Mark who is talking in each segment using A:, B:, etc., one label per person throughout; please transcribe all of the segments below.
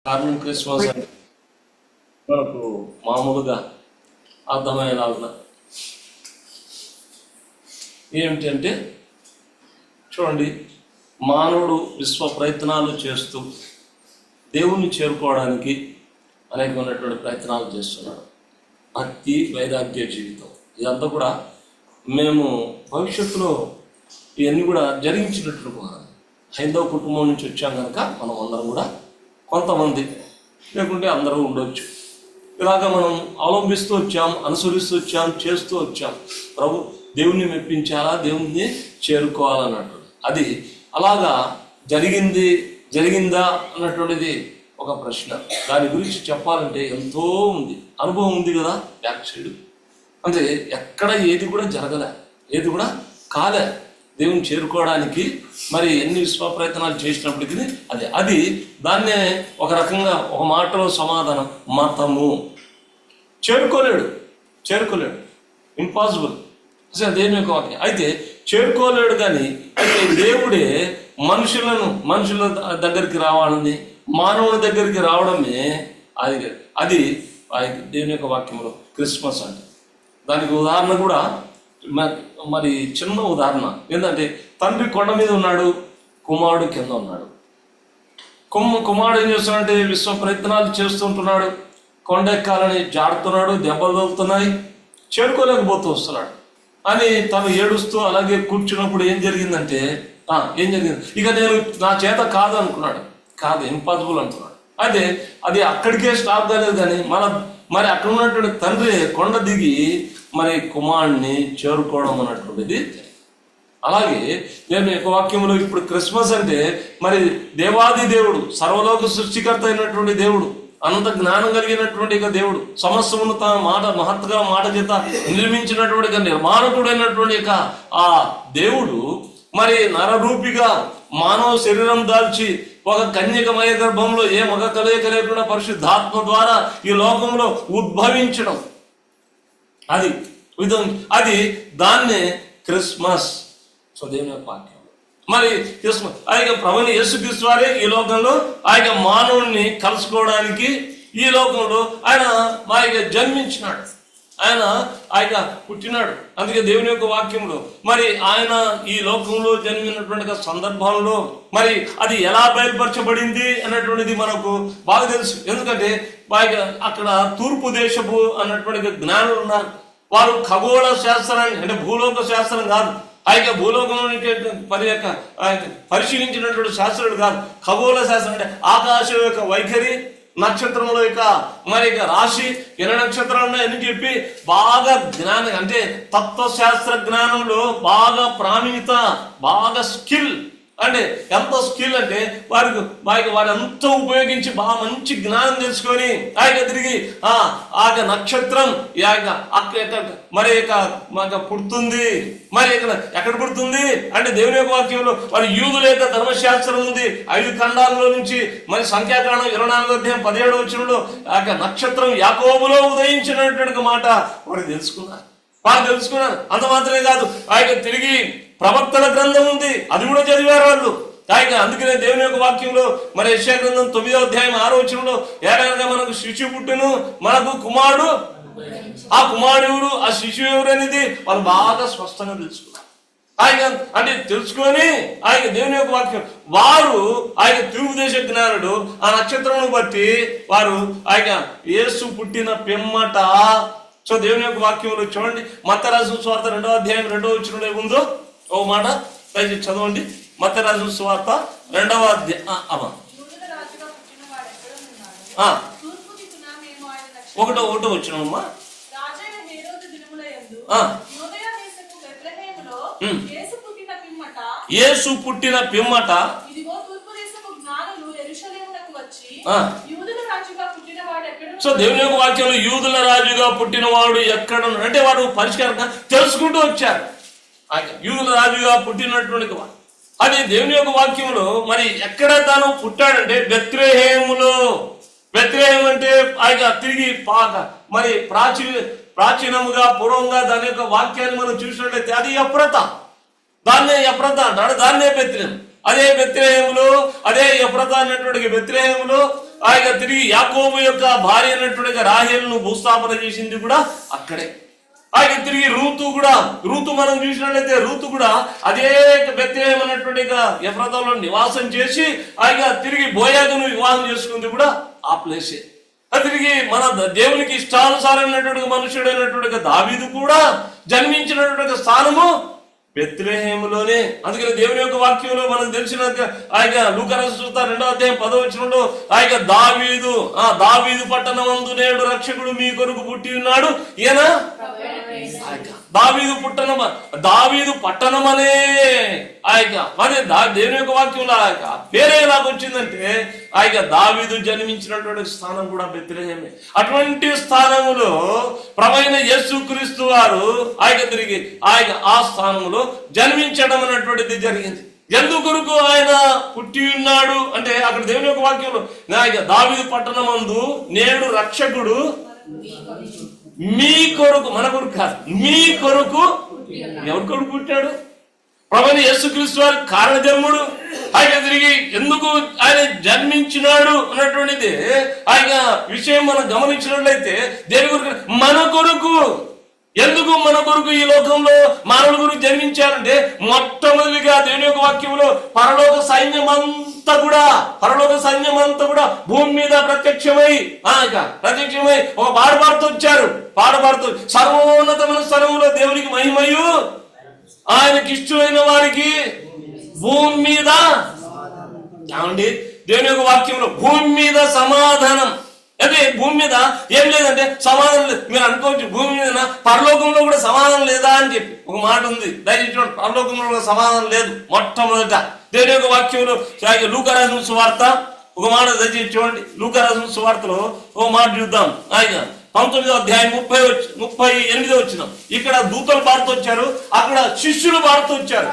A: కారణం క్రిస్మస్ అంటే మనకు మామూలుగా అర్థమయ్యేలాగా ఏమిటంటే, చూడండి, మానవుడు విశ్వ ప్రయత్నాలు చేస్తూ దేవుణ్ణి చేరుకోవడానికి అనేకమైనటువంటి ప్రయత్నాలు చేస్తున్నాడు. భక్తి వైరాగ్య జీవితం ఇదంతా కూడా మేము భవిష్యత్తులో ఇవన్నీ కూడా జరిగించినట్లు హైందవ కుటుంబం నుంచి వచ్చాం కనుక మనం అందరం కూడా కొంతమంది లేకుంటే అందరూ ఉండొచ్చు. ఇలాగ మనం అవలంబిస్తూ వచ్చాం, అనుసరిస్తూ వచ్చాం, చేస్తూ వచ్చాం. ప్రభు దేవుణ్ణి మెప్పించాలా, దేవుణ్ణి చేరుకోవాలన్నట్టు అది అలాగా జరిగిందా అన్నటువంటిది ఒక ప్రశ్న. దాని గురించి చెప్పాలంటే ఎంతో ఉంది, అనుభవం ఉంది కదా బ్యాక్ సైడ్. అంటే ఎక్కడ ఏది కూడా జరగలే, ఏది కూడా కాలే. దేవుని చేరుకోవడానికి మరి ఎన్ని విశ్వ ప్రయత్నాలు చేసినప్పటికీ అది దాన్నే ఒక రకంగా ఒక మాటలో సమాధానం, మతము. చేరుకోలేడు, ఇంపాసిబుల్. అసలు దేవుని యొక్క వాక్యం అయితే చేరుకోలేడు. కానీ అయితే దేవుడే మనుషుల దగ్గరికి రావాలని, మానవుని దగ్గరికి రావడమే అది దేవుని యొక్క వాక్యంలో క్రిస్మస్ అంటే. దానికి ఉదాహరణ కూడా మరి చిన్న ఉదాహరణ ఏంటంటే, తండ్రి కొండ మీద ఉన్నాడు, కుమారుడు కింద ఉన్నాడు. కుమారుడు ఏం చేస్తున్నాడంటే విశ్వ ప్రయత్నాలు చేస్తుంటున్నాడు, కొండ ఎక్కాలని జాడుతున్నాడు, దెబ్బలు తగులుతున్నాయి, చేరుకోలేకపోతూ వస్తున్నాడు అని తను ఏడుస్తూ అలాగే కూర్చున్నప్పుడు ఏం జరిగింది, ఇక నేను నా చేత కాదు అనుకున్నాడు. కాదు, ఇంపాసిబుల్ అంటున్నాడు. అయితే అది అక్కడికే స్టాప్ కాలేదు. కానీ మరి అక్కడ ఉన్నటువంటి తండ్రి కొండ దిగి మరి కుమారుడిని చేరుకోవడం అన్నటువంటిది. అలాగే నేను యొక్క వాక్యంలో ఇప్పుడు క్రిస్మస్ అంటే మరి దేవాది దేవుడు, సర్వలోక సృష్టికర్త అయినటువంటి దేవుడు, అనంత జ్ఞానం కలిగినటువంటి దేవుడు, సమస్తమును తన మహత్తుగా మాట చేత నిర్మించినటువంటి నిర్మాణకుడైనటువంటి ఆ దేవుడు మరి నరరూపిగా మానవ శరీరం దాల్చి ఒక కన్యకమయ గర్భంలో ఏ మగ కలయిక లేకుండా పరిశుద్ధాత్మ ద్వారా ఈ లోకంలో ఉద్భవించడం, అది దాన్నే క్రిస్మస్. సో దేవుని యొక్క వాక్యం మరి క్రిస్మస్ ఆయన ప్రభుని యేసుక్రీస్తు వారే ఈ లోకంలో ఆయన మానవుడిని కలుసుకోవడానికి ఈ లోకంలో ఆయన జన్మించినాడు, ఆయన పుట్టినాడు. అందుకే దేవుని యొక్క వాక్యంలో మరి ఆయన ఈ లోకంలో జన్మినటువంటి సందర్భంలో మరి అది ఎలా బయలుపరచబడింది అన్నటువంటిది మనకు బాగా తెలుసు. ఎందుకంటే అక్కడ తూర్పు దేశపు అన్నటువంటి జ్ఞానులు ఉన్నారు. వారు ఖగోళ శాస్త్రాన్ని, అంటే భూలోక శాస్త్రం కాదు, భూలోకంలో పరిశీలించినటువంటి శాస్త్రుడు కాదు, ఖగోళ శాస్త్రం అంటే ఆకాశం యొక్క వైఖరి, నక్షత్రముల యొక్క రాశి, ఎన్ని నక్షత్రాలు అని చెప్పి బాగా జ్ఞానం, అంటే తత్వశాస్త్ర జ్ఞానంలో బాగా ప్రావీణ్యత, బాగా స్కిల్. అంటే ఎంత స్కిల్ అంటే వారి అంతా ఉపయోగించి బాగా మంచి జ్ఞానం తెలుసుకొని తిరిగి ఆ నక్షత్రం మరి పుడుతుంది. మరి ఎక్కడ పుడుతుంది అంటే దేవుని యొక్క వాక్యంలో మరి యూదుల యొక్క ధర్మశాస్త్రం ఉంది. 5 ఖండాలలో నుంచి మరి సంఖ్యాకాండం 24వ అధ్యాయం 17వ వచనంలో నక్షత్రం యాకోబులో ఉదయించినటువంటి మాట వారు తెలుసుకున్నారు. అంత మాత్రమే కాదు, తిరిగి ప్రవక్తల గ్రంథం ఉంది, అది కూడా చదివారు వాళ్ళు. అందుకనే దేవుని యొక్క వాక్యంలో మరి యెషయా గ్రంథం 9వ అధ్యాయం 6వ వచనంలో ఏడనగా మనకు శిశువు పుట్టెను, మనకు కుమారుడు, ఆ కుమారుడు ఆ శిశువు ఎవరనేది వాళ్ళు బాగా స్పష్టంగా తెలుసుకున్నారు. అంటే తెలుసుకొని దేవుని యొక్క వాక్యం వారు తూర్పు దేశ జ్ఞానుడు ఆ నక్షత్రం బట్టి వారు యేసు పుట్టిన పిమ్మట. సో దేవుని యొక్క వాక్యంలో చూడండి, మత్తయి రాసిన సువార్త 2వ అధ్యాయం 2వ వచనంలో ఏముందో ఓ మాట దయచేసి చదవండి. మత్తయి రాసిన సువార్త 2వ అధ్యాయం 1వ వచనమ్మా. యేసు పుట్టిన పిమ్మట సో దేవుని యొక్క వాక్యంలో యూదుల రాజుగా పుట్టినవాడు ఎక్కడ అంటే వాడు పరిష్కారంగా తెలుసుకుంటూ వచ్చారు. యూదుల రాజుగా పుట్టినటువంటి వాడు అది దేవుని యొక్క వాక్యంలో మరి ఎక్కడ తాను పుట్టాడంటే బెత్లెహేములో. బెత్లెహేము అంటే తిరిగి మరి ప్రాచీనముగా పూర్వంగా దాని యొక్క వాక్యాన్ని మనం చూసినట్లయితే అది ఎఫ్రత, దాన్నే ఎఫ్రత అంటాడు, దాన్నే బెత్లెహేము. అదే బెత్లెహేములో, అదే ఎఫ్రత అన్నటువంటి బెత్లెహేములో ఆయన తిరిగి యాకోబు యొక్క భార్య అయినటువంటి రాహేలును భూస్థాపన చేసింది కూడా అక్కడే. ఆయన తిరిగి రూతు మనం చూసినట్లయితే రూతు కూడా అదే బెత్లెహేము అన్నటువంటి ఎఫ్రాతాలో నివాసం చేసి ఆయన తిరిగి బోయాగును వివాహం చేసుకుంది కూడా ఆ ప్లేసే. తిరిగి మన దేవునికి ఇష్టానుసారమైనటువంటి మనుషుడైనటువంటి దావీదు కూడా జన్మించినటువంటి స్థానము బెత్లెహేములోనే. అందుకని దేవుని యొక్క వాక్యంలో మనకు తెలిసిన ఆయన లూకా రాసిన సువార్త 2వ అధ్యాయం 10వ వచనంలో ఆయన దావీదు పట్టణమందు నేడు రక్షకుడు మీ కొరకు పుట్టి ఉన్నాడు, ఈయన దావీదు పట్టణమనే ఆయన అదే దేవుని యొక్క వాక్యంలో పేరే ఎలాగొచ్చిందంటే ఆయన దావీదు జన్మించినటువంటి స్థానం కూడా బెత్లెహేమే. అటువంటి స్థానములో ప్రభువైన యేసుక్రీస్తు వారు ఆయన తిరిగి ఆయన ఆ స్థానంలో జన్మించడం అన్నటువంటిది జరిగింది. ఎందుకొరకు ఆయన పుట్టి ఉన్నాడు అంటే అక్కడ దేవుని యొక్క వాక్యంలో దావీదు పట్టణమందు నేడు రక్షకుడు మీ కొరకు, మన కొరకు కాదు, మీ కొరకు. ఎవరి కొరకు పుట్టాడు? ప్రభువైన యేసుక్రీస్తు వారి కారణ జన్ముడు. ఆయన తిరిగి ఎందుకు ఆయన జన్మించినాడు అన్నటువంటిది ఆయన విషయం మనం గమనించినట్లయితే దేవుని కొరకు, మన కొరకు. ఎందుకు మన కొరకు ఈ లోకంలో మానవుల గురించి జన్మించారంటే మొట్టమొదటిగా దేవుని యొక్క వాక్యంలో పరలోక సైన్యమంతా కూడా భూమి మీద ప్రత్యక్షమై ఒక పాడుతూ వచ్చారు. సర్వోన్నతమైన స్థలంలో దేవునికి మహిమయు ఆయనకి ఇష్టమైన వారికి భూమి మీద ఏమండి దేవుని యొక్క వాక్యంలో భూమి మీద సమాధానం. అదే భూమి మీద ఏం లేదంటే సమాధానం లేదు. మీరు అనుకోవచ్చు భూమి మీద పరలోకంలో కూడా సమాధానం లేదా అని చెప్పి ఒక మాట ఉంది. దయచేసి పరలోకంలో కూడా సమాధానం లేదు. మొట్టమొదట దేవుని యొక్క వాక్యంలో లూకా రాసిన సువార్త ఒక మాట దయచేసి చూడండి. లూకా రాసిన సువార్తలో ఒక మాట చూద్దాం. ఆయన 19వ అధ్యాయం 38వ వచనం. ఇక్కడ దూతలు పాడుతూ వచ్చారు, అక్కడ శిష్యులు పాడుతూ వచ్చారు.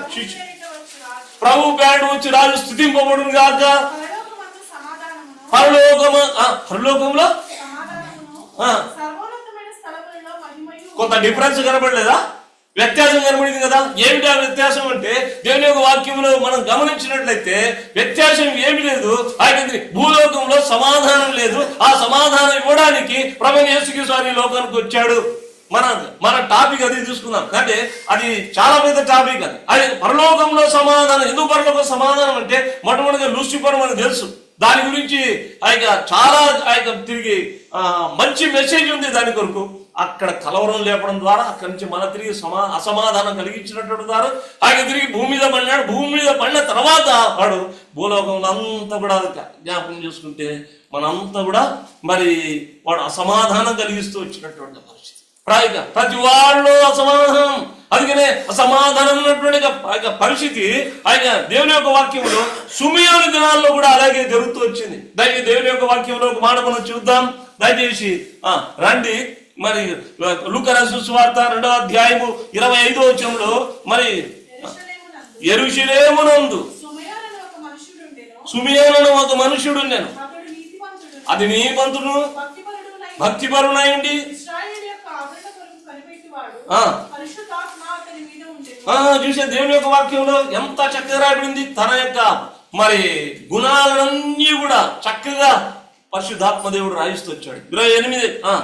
A: ప్రభు పేడ వచ్చి రాజు స్తుతింపబడును గాక. పరలోకంలో కొంత డిఫరెన్స్ కనబడలేదా? వ్యత్యాసం కనబడింది కదా. ఏమిటి ఆ వ్యత్యాసం అంటే దేవుని యొక్క వాక్యంలో మనం గమనించినట్లయితే వ్యత్యాసం ఏమి లేదు. ఆయన భూలోకంలో సమాధానం లేదు. ఆ సమాధానం ఇవ్వడానికి ప్రభువైన యేసుక్రీస్తు వారు ఈ లోకానికి వచ్చాడు. మన టాపిక్ అది తీసుకుందాం. అంటే అది చాలా పెద్ద టాపిక్. అది పరలోకంలో సమాధానం. ఎందుకు పరలోక సమాధానం అంటే మొట్టమొదటిగా లూసిఫర్ మనకు తెలుసు. దాని గురించి ఆయన చాలా ఆయన తిరిగి మంచి మెసేజ్ ఉంది దాని కొరకు. అక్కడ కలవరం లేపడం ద్వారా అక్కడి నుంచి మన తిరిగి అసమాధానం కలిగించినటువంటి ద్వారా ఆయన తిరిగి భూమి మీద పడినాడు. భూమి మీద పడిన తర్వాత వాడు భూలోకంలో అంతా కూడా జ్ఞాపకం చేసుకుంటే మనంతా కూడా మరి వాడు అసమాధానం కలిగిస్తూ వచ్చినటువంటి పరిస్థితి. ప్రతి వాళ్ళు అసమాధానం. అందుకనే అసమాధానం ఉన్నటువంటి పరిస్థితి ఆయన దేవుని యొక్క వాక్యంలో సుమియోని దినాల్లో కూడా అలాగే జరుగుతూ వచ్చింది. దయచేసి దేవుని యొక్క వాక్యంలో ఒక మాట మనం చూద్దాం. దయచేసి రండి. మరి లూకా రాసిన సువార్త 2వ అధ్యాయము 25వ వచనంలో మరి యెరూషలేమునందు సుమియోను ఒక మనుష్యుడు ఉండెను. అది నీతిమంతుడు భక్తిపరుడై ఉండి చూసే దేవుని యొక్క వాక్యంలో ఎంత చక్కగా రాయబడింది. తన యొక్క మరి గుణాలన్నీ కూడా చక్కగా పరిశుద్ధాత్మ దేవుడు రాయిస్తూ వచ్చాడు.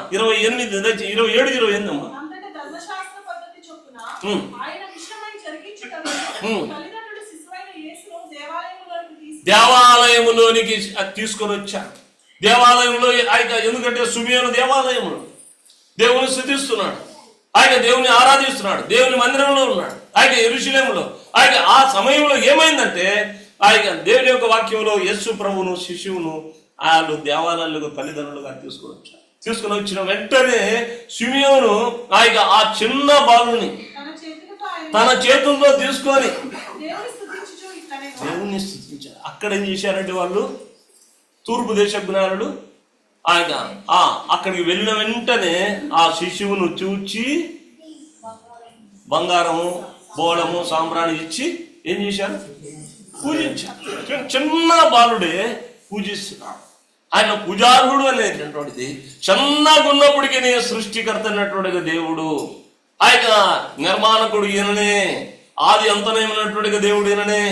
A: 27 అమ్మా. దేవాలయములోనికి తీసుకొని వచ్చాడు. దేవాలయంలో ఆయన ఎందుకంటే సుమియోను దేవాలయంలో దేవుని స్తుతిస్తున్నాడు. ఆయన దేవుని ఆరాధిస్తున్నాడు. దేవుని మందిరంలో ఉన్నాడు. ఆయన యెరూషలేములో ఆయన ఆ సమయంలో ఏమైందంటే ఆయన దేవుని యొక్క వాక్యంలో యేసు ప్రభువును శిశువును వాళ్ళు దేవాలయాలకు తల్లిదండ్రులుగా తీసుకొని వచ్చిన వెంటనే సిమియోను ఆయన ఆ చిన్న బాలుని తన చేతుల్లో తీసుకొని దేవుని స్తుతించారు. అక్కడ ఏం చేశారంటే వాళ్ళు తూర్పు దేశ జ్ఞానులు ఆయన అక్కడికి వెళ్ళిన వెంటనే ఆ శిశువును చూచి బంగారము బోళము సాంబ్రాణి ఇచ్చి ఏం చేశారు? పూజించారు. చిన్న బాలుడే పూజిస్తున్నాడు. ఆయన పూజార్హుడు అనేటటువంటిది చిన్నగా ఉన్నప్పటికీ సృష్టికర్త అన్నటువంటి దేవుడు. ఆయన నిర్మాణకుడు ఈయననే, ఆది అంతనమైనటువంటి దేవుడు ఈయననే.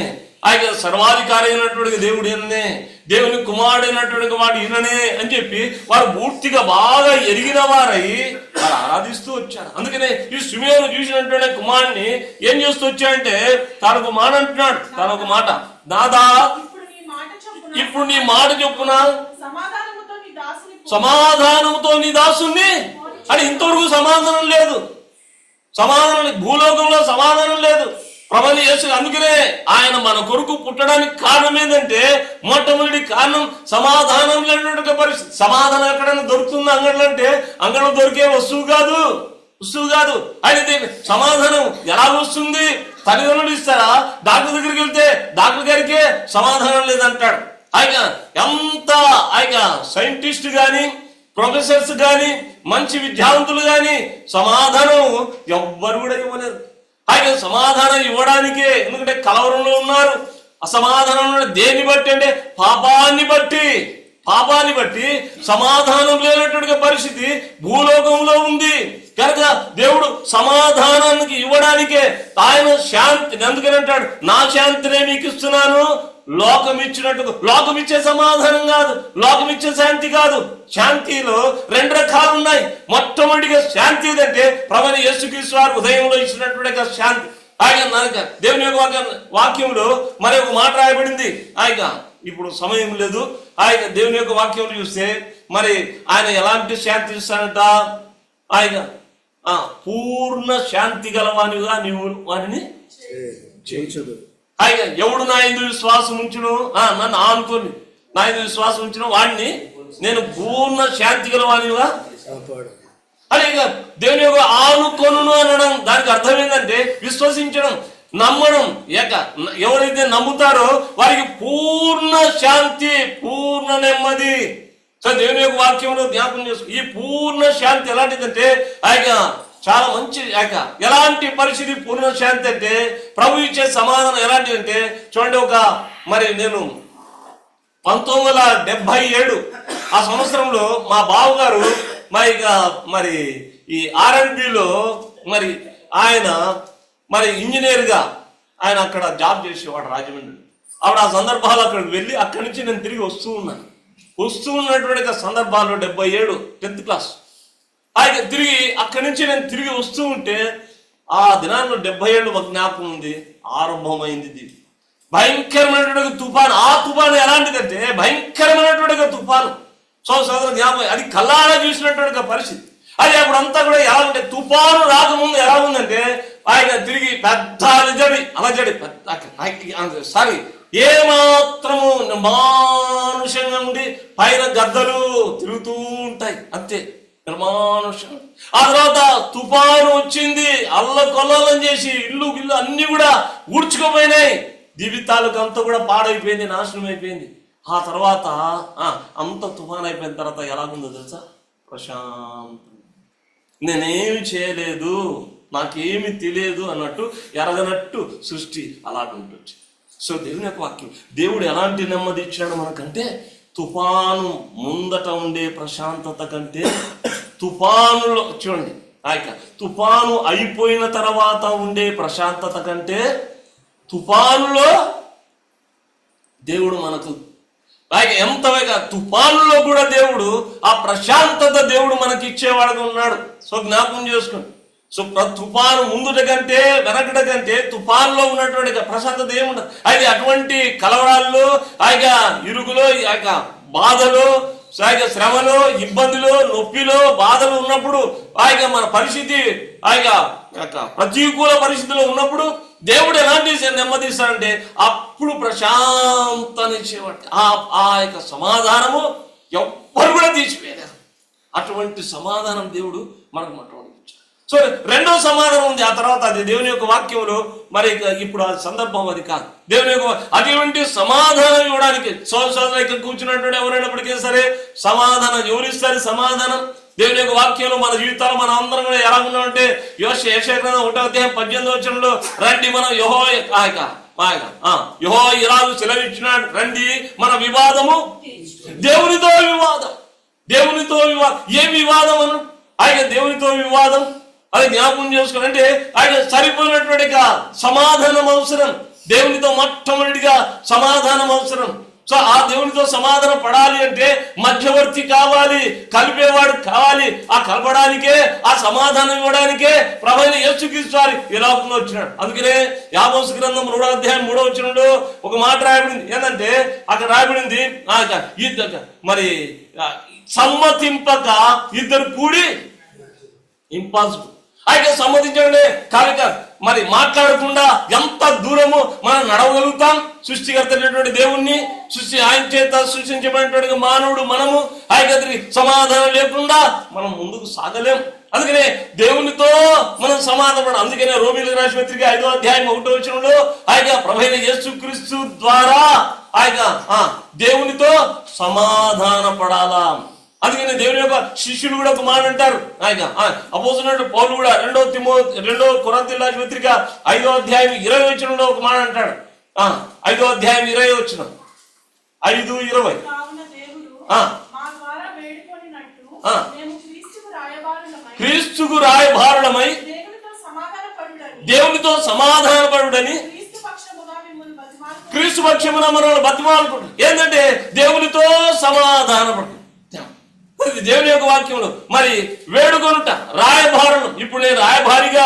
A: ఆయన సర్వాధికారి అయినటువంటి దేవుడు ఈయననే, దేవుని కుమారుడైనటువంటి వాడు ఈయననే అని చెప్పి వారు పూర్తిగా బాగా ఎరిగిన వారై వారు ఆరాధిస్తూ వచ్చారు. అందుకనే ఈ సిమియోను చూసినటువంటి కుమారుడిని ఏం చేస్తూ వచ్చాడంటే తనొక మాట అంటున్నాడు, తనొక మాట, దాదా ఇప్పుడు నీ మాట చొప్పున సమాధానంతో నీ దాసుని అని. ఇంతవరకు సమాధానం లేదు, సమాధానం భూలోకంలో సమాధానం లేదు ప్రభువైన యేసు. అందుకనే ఆయన మన కొరకు పుట్టడానికి కారణం ఏంటంటే మొట్టమొదటి కారణం సమాధానం లేనటువంటి పరిస్థితి. సమాధానం ఎక్కడైనా దొరుకుతుంది అంగళ్ళు అంటే అంగళ్ళు దొరికే వస్తువు కాదు. అయితే సమాధానం ఎలా వస్తుంది? తల్లిదండ్రులు ఇస్తారా? డాక్టర్ దగ్గరికి వెళ్తే డాక్టర్ గారికే సమాధానం లేదంటాడు. ఆయన ఎంత ఆయన సైంటిస్ట్ గాని ప్రొఫెసర్స్ గాని మంచి విద్యావంతులు గాని సమాధానం ఎవ్వరు కూడా ఇవ్వలేరు. ఆయన సమాధానం ఇవ్వడానికే, ఎందుకంటే కలవరంలో ఉన్నారు. అసమాధానం దేన్ని బట్టి అంటే పాపాన్ని బట్టి సమాధానం లేనటువంటి పరిస్థితి భూలోకంలో ఉంది. కనుక దేవుడు సమాధానానికి ఇవ్వడానికే ఆయన శాంతి, అందుకని అంటాడు నా శాంతినే మీకు ఇస్తున్నాను, లోకం ఇచ్చినట్టు. లోకం ఇచ్చే సమాధానం కాదు, లోకం ఇచ్చే శాంతి కాదు. శాంతిలో రెండు రకాలు ఉన్నాయి. మొట్టమొదటిగా శాంతి ఏదంటే ప్రభువైన యేసుక్రీస్తు వారు ఉదయంలో ఇచ్చినటువంటి శాంతి. ఆయన దేవుని యొక్క వాక్యంలో మరి ఒక మాట రాయబడింది. ఆయన ఇప్పుడు సమయం లేదు. ఆయన దేవుని యొక్క వాక్యంలో చూస్తే మరి ఆయన ఎలాంటి శాంతి ఇస్తానంట, ఆయన పూర్ణ శాంతి గలవానిగా నీవు వారిని చేయించదు. ఆయన ఎవడు నా యందు విశ్వాసం ఉంచును, నన్ను ఆనుకొని నా యందు విశ్వాసం ఉంచును వాడిని నేను పూర్ణ శాంతి గలవానిగా అని. ఇక దేవుని యొక్క ఆనుకొను అనడం దానికి అర్థం ఏంటంటే విశ్వసించడం, నమ్మడం. ఎవరైతే నమ్ముతారో వారికి పూర్ణ శాంతి, పూర్ణ నెమ్మది. సో దేవుని యొక్క వాక్యంలో జ్ఞాపకం చేసుకో, ఈ పూర్ణ శాంతి ఎలాంటిదంటే ఆయన చాలా మంచి ఎలాంటి పరిస్థితి పూర్ణ శాంతి అంటే ప్రభు ఇచ్చే సమాధానం ఎలాంటిదంటే చూడండి. మరి నేను 1977 ఆ సంవత్సరంలో మా బావగారు మరి ఈ R&Bలో మరి ఆయన మరి ఇంజనీర్ గా ఆయన అక్కడ జాబ్ చేసేవాడు రాజమండ్రి. అప్పుడు ఆ సందర్భాలు అక్కడికి వెళ్ళి అక్కడి నుంచి నేను తిరిగి వస్తూ ఉన్నటువంటి సందర్భాల్లో 77 10th క్లాస్ ఆయన తిరిగి అక్కడి నుంచి నేను తిరిగి వస్తూ ఉంటే ఆ దినాల్లో 77 జ్ఞాపకం ఉంది. ఆరంభమైంది భయంకరమైనటువంటి తుఫాను. ఆ తుఫాను ఎలాంటిదంటే భయంకరమైనటువంటి తుఫాను. సోదర జ్ఞాపకం, అది కల్లారా చూసినటువంటి పరిస్థితి. అది అప్పుడంతా కూడా ఎలా ఉంటే తుఫాను రాకముందు ఎలా ఉందంటే ఆయన తిరిగి పెద్ద అలజడి సారీ ఏమాత్రము నిర్మానుషంగా ఉండి పైన గద్దలు తిరుగుతూ ఉంటాయి అంతే, నిర్మానుషం. ఆ తర్వాత తుఫాను వచ్చింది, అల్లకొల్లని చేసి ఇల్లు అన్ని కూడా ఊడ్చుకోపోయినాయి. జీవితాలకు అంతా కూడా పాడైపోయింది, నాశనం అయిపోయింది. ఆ తర్వాత అంత తుఫాన్ అయిపోయిన తర్వాత ఎలాగుందో తెలుసా? ప్రశాంతం. నేనేమి చేయలేదు, నాకేమి తెలియదు అన్నట్టు ఎరగనట్టు సృష్టి అలాగుంటుంది. సో దేవుని యొక్క వాక్యం, దేవుడు ఎలాంటి నెమ్మది ఇచ్చాడు మనకంటే తుఫాను ముందట ఉండే ప్రశాంతత కంటే తుఫానులో చూడండి తుఫాను అయిపోయిన తర్వాత ఉండే ప్రశాంతత కంటే తుఫానులో దేవుడు మనకు ఎంతగా తుఫానులో కూడా దేవుడు ఆ ప్రశాంతత దేవుడు మనకి ఇచ్చేవాడుగా ఉన్నాడు. సో జ్ఞాపకం చేసుకోండి. సో తుఫాను ముందుట కంటే వెనకట కంటే తుఫానులో ఉన్నటువంటి ప్రశాంతత ఏముండదు. అది అటువంటి కలవరాల్లో ఇరుగులో బాధలో శ్రమలో ఇబ్బందులు నొప్పిలో బాధలు ఉన్నప్పుడు మన పరిస్థితి ప్రతికూల పరిస్థితిలో ఉన్నప్పుడు దేవుడు ఎలాంటి నెమ్మదిస్తాడంటే అప్పుడు ప్రశాంతాన్ని ఇచ్చేవాడు. ఆ యొక్క సమాధానము ఎవ్వరు కూడా తీసిపోయారు. అటువంటి సమాధానం దేవుడు మనకు మొట్టమొదటి. సో రెండో సమాధానం ఉంది ఆ తర్వాత, అది దేవుని యొక్క వాక్యంలో. మరి ఇప్పుడు ఆ సందర్భం అది కాదు. దేవుని యొక్క అటువంటి సమాధానం ఇవ్వడానికి సోదరులకి కూర్చున్నటువంటి ఎవరైనప్పటికీ సరే సమాధానం ఎవరిస్తారు? సమాధానం దేవుని యొక్క వాక్యంలో మన జీవితాలు మనం అందరం కూడా ఎలా ఉన్నామంటే యెషయా 1:18 రండి మనం యెహోవా ఇలాగు సెలవిచ్చినాడు, రండి మన వివాదము దేవునితో వివాదం. ఏ వివాదం అను దేవునితో వివాదం అది జ్ఞాపకం చేసుకోవాలంటే ఆయన సరిపోయినటువంటి సమాధానం అవసరం. దేవునితో మొట్టమొదటిగా సమాధానం అవసరం. సో ఆ దేవునితో సమాధానం పడాలి అంటే మధ్యవర్తి కావాలి, కలిపేవాడు కావాలి. ఆ కలపడానికే, ఆ సమాధానం ఇవ్వడానికే ప్రభువైన యేసుక్రీస్తు వారు ఈ లోకంలో వచ్చినాడు. అందుకనే ఆమోసు గ్రంథం 3వ అధ్యాయం 3వ వచనంలో ఒక మాట రాయబడింది. ఏంటంటే అక్కడ రాయబడింది, మరి సమ్మతింపక ఇద్దరు కూడి ఇంపాసిబుల్. అయితే సమ్మతించండి కాక మరి మాట్లాడకుండా ఎంత దూరము మనం నడవగలుగుతాం? సృష్టికర్త అయినటువంటి దేవుణ్ణి, ఆయన చేత సృష్టించబడినటువంటి మానవుడు మనము ఆయనకి సమాధానం లేకుండా మనం ముందుకు సాగలేం. అందుకనే దేవునితో మనం సమాధానం. అందుకనే రోమీయులకు రాసిన పత్రిక 5వ అధ్యాయం 1వ వచనంలో ఆయన ప్రభువైన యేసుక్రీస్తు ద్వారా ఆయన దేవునితో సమాధాన పడాలా. అందుకని దేవుని యొక్క శిష్యులు కూడా ఒక మాట అంటారు. ఆయన అపోస్తలుడైన పౌలు కూడా 2వ కొరింథీయులకు రాసిన పత్రిక 5వ అధ్యాయం 20వ వచనంలో ఒక మాట అంటాడు. 5వ అధ్యాయం 20వ వచనం, 5:20. క్రీస్తుకు రాయబారులమై దేవునితో సమాధానపడుడని క్రీస్తు పక్షమున మనల్ని బతిమాలుకుంటు. ఏంటంటే దేవునితో సమాధానపడు. దేవుని యొక్క వాక్యంలో మరి వేడుకొనుట రాయబారులు. ఇప్పుడు నేను రాయబారిగా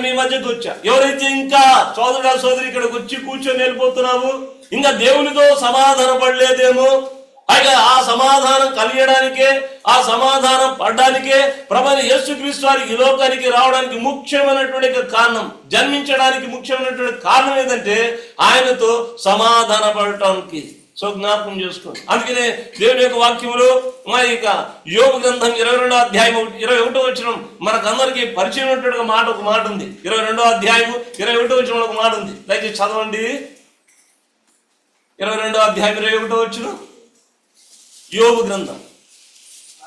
A: మీ మధ్యకు వచ్చా. ఎవరైతే ఇంకా సోదరి ఇక్కడికి వచ్చి కూర్చొని వెళ్ళిపోతున్నావు, ఇంకా దేవునితో సమాధాన పడలేదేమో, అయితే ఆ సమాధానం కలిగడానికే, ఆ సమాధానం పడడానికే ప్రభువైన యేసుక్రీస్తు వారి ఈ లోకానికి రావడానికి ముఖ్యమైనటువంటి కారణం, జన్మించడానికి ముఖ్యమైనటువంటి కారణం ఏంటంటే ఆయనతో సమాధాన పడటానికి. సో జ్ఞాపకం చేసుకోండి. అందుకనే దేవుని యొక్క వాక్యములు మరి ఇక యోబు గ్రంథం 22వ అధ్యాయం 21వ వచనం మనకందరికి పరిచయం ఉన్నటువంటి ఒక మాట ఉంది. 22వ అధ్యాయం 21వ వచనంలో ఒక మాట ఉంది. దయచేసి చదవండి. 22వ అధ్యాయం 21వ వచనం యోబు గ్రంథం.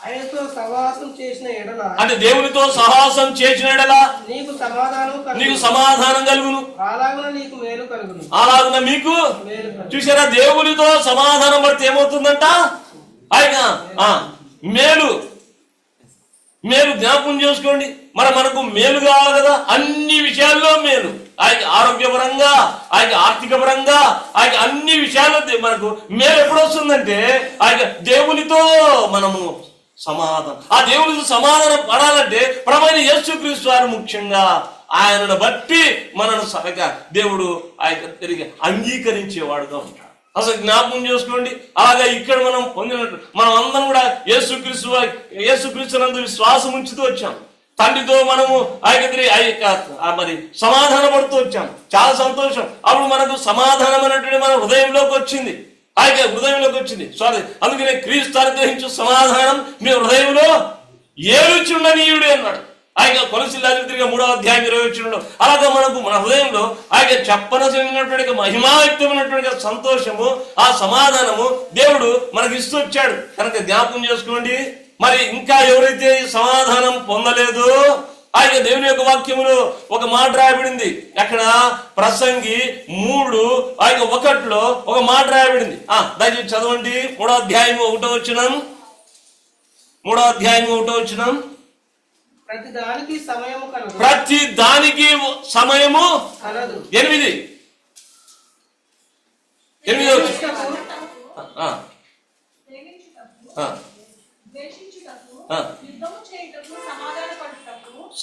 B: ఆయనతో సహవాసం చేసిన ఎడల,
A: అంటే దేవునితో సహవాసం చేసిన ఎడల నీకు సమాధానం కలుగును,
B: అలాగున నీకు మేలు కలుగును.
A: అలాగున మీకు చూసారా, దేవునితో సమాధానం పడితే ఏమవుతుందంట? ఆయన మేలు జ్ఞాపకం చేసుకోండి. మనకు మేలు కావాలి కదా, అన్ని విషయాల్లో మేలు. ఆయన ఆరోగ్యపరంగా, ఆయన ఆర్థిక పరంగా, ఆయన అన్ని విషయాల్లో మనకు మేలు ఎప్పుడు వస్తుందంటే ఆయన దేవునితో మనము సమాధానం. ఆ దేవునితో సమాధానం పడాలంటే ప్రభువైన యేసుక్రీస్తు వారు ముఖ్యంగా ఆయనను బట్టి మనను సరిగా దేవుడు ఆయన తిరిగి అంగీకరించేవాడుగా ఉంటాడు. అసలు జ్ఞాపకం చేసుకోండి. అలాగే ఇక్కడ మనం పొందినట్టు మనం అందరం కూడా యేసుక్రీస్తునందు విశ్వాసం ఉంచుతూ వచ్చాం. తండ్రితో మనము మరి సమాధాన పడుతూ వచ్చాం. చాలా సంతోషం. అప్పుడు మనకు సమాధానం అనేటువంటి మన హృదయంలోకి వచ్చింది. అందుకనే క్రీస్తు అనుగ్రహించు సమాధానం మీ హృదయంలో ఏలుచుండనీయుడు అన్నాడు. ఆయన కొలసీయులకు 3వ అధ్యాయం 20వ వచనంలో. అలాగే మనకు మన హృదయంలో ఆయన చెప్పనటువంటి మహిమాయుక్తమైనటువంటి సంతోషము, ఆ సమాధానము దేవుడు మనకి ఇస్తూ వచ్చాడు. కనుక జ్ఞాపకం చేసుకోండి. మరి ఇంకా ఎవరైతే ఈ సమాధానం పొందలేదో ఆయన దేవుని యొక్క వాక్యములో ఒక మాట రాయబడింది. అక్కడ ప్రసంగి 3:1 ఒక మాట రాయబడింది. దయచేసి చదవండి. 3వ అధ్యాయం 1వ వచనం. 3వ అధ్యాయం 1వ వచనం.
B: ప్రతి దానికి సమయము కలదు.
A: 8వ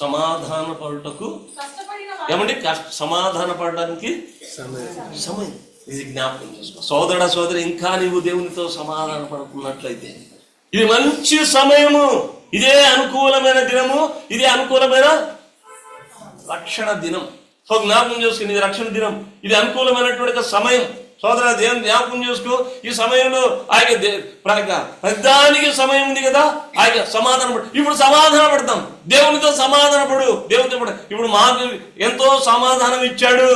A: సమాధాన పడుటకు ఏమండి, సమాధాన పడడానికి సమయం. ఇది జ్ఞాపకం చేసుకో సోదరి. ఇంకా నీవు దేవునితో సమాధాన పడుకున్నట్లయితే ఇది మంచి సమయము, ఇదే అనుకూలమైన దినము, ఇదే అనుకూలమైన రక్షణ దినం. సో జ్ఞాపకం చేసుకుని ఇది రక్షణ దినం, ఇది అనుకూలమైనటువంటి సమయం. సోదర దేవుని జ్ఞాపకం చేసుకో. ఈ సమయంలో ఆయన ప్రతిదానికి సమయం ఉంది కదా. ఆయన సమాధానం ఇప్పుడు సమాధాన పడతాం. దేవునితో సమాధాన పడు. దేవునితో ఇప్పుడు మాకు ఎంతో సమాధానం ఇచ్చాడు.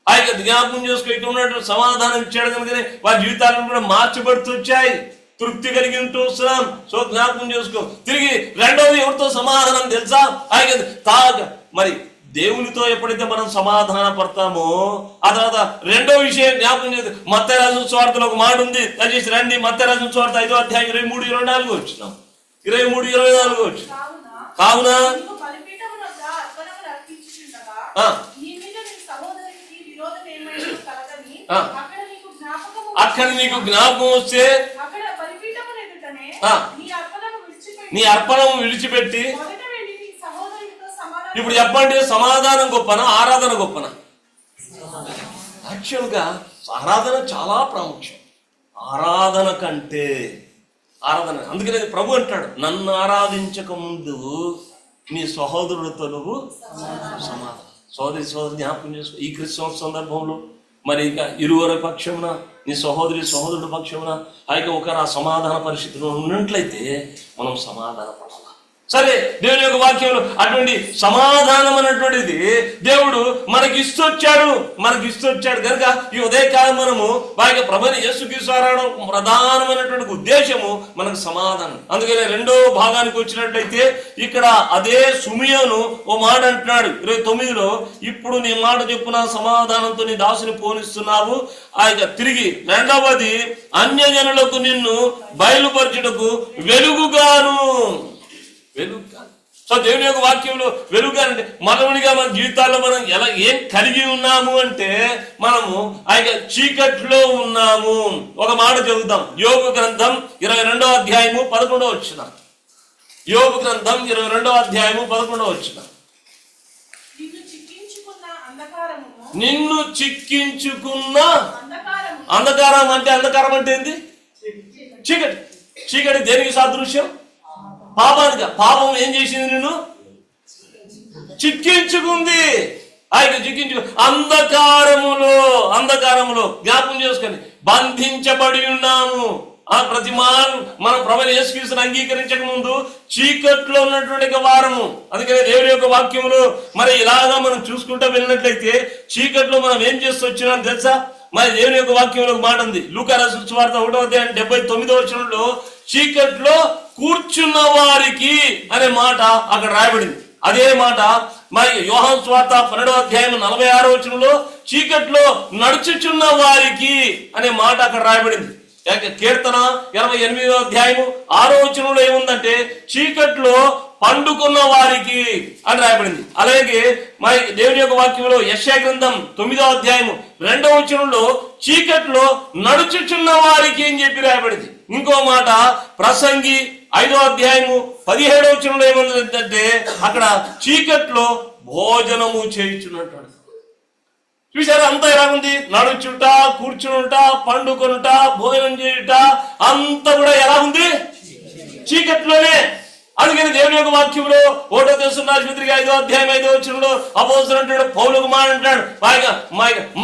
A: ఆయన జ్ఞాపకం చేసుకో. ఇక్కడ ఉన్నటువంటి సమాధానం ఇచ్చాడు కనుకనే వారి జీవితాలను కూడా మార్చబడుతూ వచ్చాయి. తృప్తి కలిగి ఉంటూ వస్తున్నాం. సో జ్ఞాపకం చేసుకో. తిరిగి రెండవది ఎవరితో సమాధానం తెలుసా? ఆయన మరి దేవునితో ఎప్పుడైతే మనం సమాధాన పడతామో ఆ తర్వాత రెండో విషయం జ్ఞాపకం చేసి మత్తయి రాసిన సువార్తలో ఒక మాట ఉంది. దయచేసి రండి. మత్తయి రాసిన సువార్త 5వ అధ్యాయం 23-24 వచ్చినాం. 23-24 వచ్చి కావున ఆ,
C: అక్కడ నీకు
A: అక్కడ నీకు జ్ఞాపకం వస్తే
C: అక్కడ బలిపీఠము ఎదుటనే
A: ఆ,
C: నీ అర్పణము విడిచిపెట్టి
A: నీ అర్పణం విడిచిపెట్టి
C: మొదట వెళ్ళి నీ సహోదరునితో సమాధానం
A: ఇప్పుడు చెప్పండి, సమాధానం గొప్పనా ఆరాధన గొప్పనా? యాక్చువల్గా ఆరాధన చాలా ప్రాముఖ్యం. ఆరాధన కంటే అందుకనే ప్రభు అంటాడు, నన్ను ఆరాధించక ముందు నీ సహోదరుడితో నువ్వు సమాధానం. సోదరి జ్ఞాపకం చేసుకో. ఈ క్రిస్మస్ సందర్భంలో మరి ఇక ఇరువురి పక్షమున, నీ సహోదరుడి పక్షమున ఒక సమాధాన పరిస్థితిలో ఉన్నట్లయితే మనం సమాధాన పడాలి. సరే, దేవుని యొక్క వాక్యంలో అటువంటి సమాధానం అన్నటువంటిది దేవుడు మనకి ఇస్తొచ్చాడు కనుక ఈ ఉదయకాలం మనము వారికి ప్రభుని యేసుక్రీస్తు రావడం ప్రధానమైనటువంటి ఉద్దేశము మనకు సమాధానం. అందుకని రెండో భాగానికి వచ్చినట్లయితే ఇక్కడ అదే సుమియోను ఓ మాట అంటున్నాడు 29లో, ఇప్పుడు నీ మాట చెప్పున సమాధానంతో నీ దాసుని పోనిస్తున్నావు. తిరిగి రెండవది, అన్యజనులకు నిన్ను బయలుపరచుటకు వెలుగుగాను. సో దేవుని యొక్క వాక్యంలో వెలుగుగా అంటే మనవునిగా మన జీవితాల్లో మనం ఏం కలిగి ఉన్నాము అంటే మనము చీకట్లో ఉన్నాము. ఒక మాట చెబుతాం. యోబు గ్రంథం 22వ అధ్యాయము 11వ వచనం. యోబు గ్రంథం 22వ అధ్యాయము 11వ వచనం. నిన్ను చిక్కించుకున్న అంధకారం అంటే ఏంది? చీకటి దేనికి సాదృశ్యం? పాపానికి. పాపం ఏం చేసింది? నిన్ను చిక్కించుకుంది. అంధకారములో జ్ఞాపకం చేసుకొని బంధించబడి ఉన్నాము. మనం ప్రభువైన యేసుక్రీస్తుని అంగీకరించక ముందు చీకట్లో ఉన్నటువంటి వారము. అందుకనే దేవుని యొక్క వాక్యములో మరి ఇలాగా మనం చూసుకుంటూ వెళ్ళినట్లయితే చీకట్లో మనం ఏం చేస్తూ వచ్చినాం తెలుసా? మరి దేవుని యొక్క వాక్యంలో ఒక మాట ఉంది. లూకా రాసిన సువార్త 1వ అధ్యాయం 79వ వచనంలో, చీకట్లో కూర్చున్న వారికి అనే మాట అక్కడ రాయబడింది. అదే మాట మరి యోహాను సువార్త 12వ అధ్యాయం 46వ వచనంలో, చీకట్లో నడుచుచున్న వారికి అనే మాట అక్కడ రాయబడింది. కీర్తన 28వ అధ్యాయము 6వ వచనంలో ఏముందంటే, చీకట్లో పండుకున్న వారికి అని రాయబడింది. అలాగే మరి దేవుని యొక్క వాక్యంలో యెషయా గ్రంథం 9వ అధ్యాయము 2వ వచనంలో చీకట్లో నడుచుచున్న వారికి అని చెప్పి రాయబడింది. ఇంకో మాట ప్రసంగి 5వ అధ్యాయము 17వ వచనంలో ఏముందంటే, అక్కడ చీకట్లో భోజనము చేయుచున్నట్టు. చూసారా? అంతా ఎలా ఉంది? నడుచుట, కూర్చునుట, పండుకొనుట, భోజనం చేయుట అంతా కూడా ఎలా ఉంది? చీకట్లోనే. అందుకని దేవుని యొక్క వాక్యంలో 1వ తెస్సలోనికీయులకు 5వ అధ్యాయం 5వ వచనంలో అపోస్తలుడు అంటాడు, పౌలుకు మాట అంటాడు,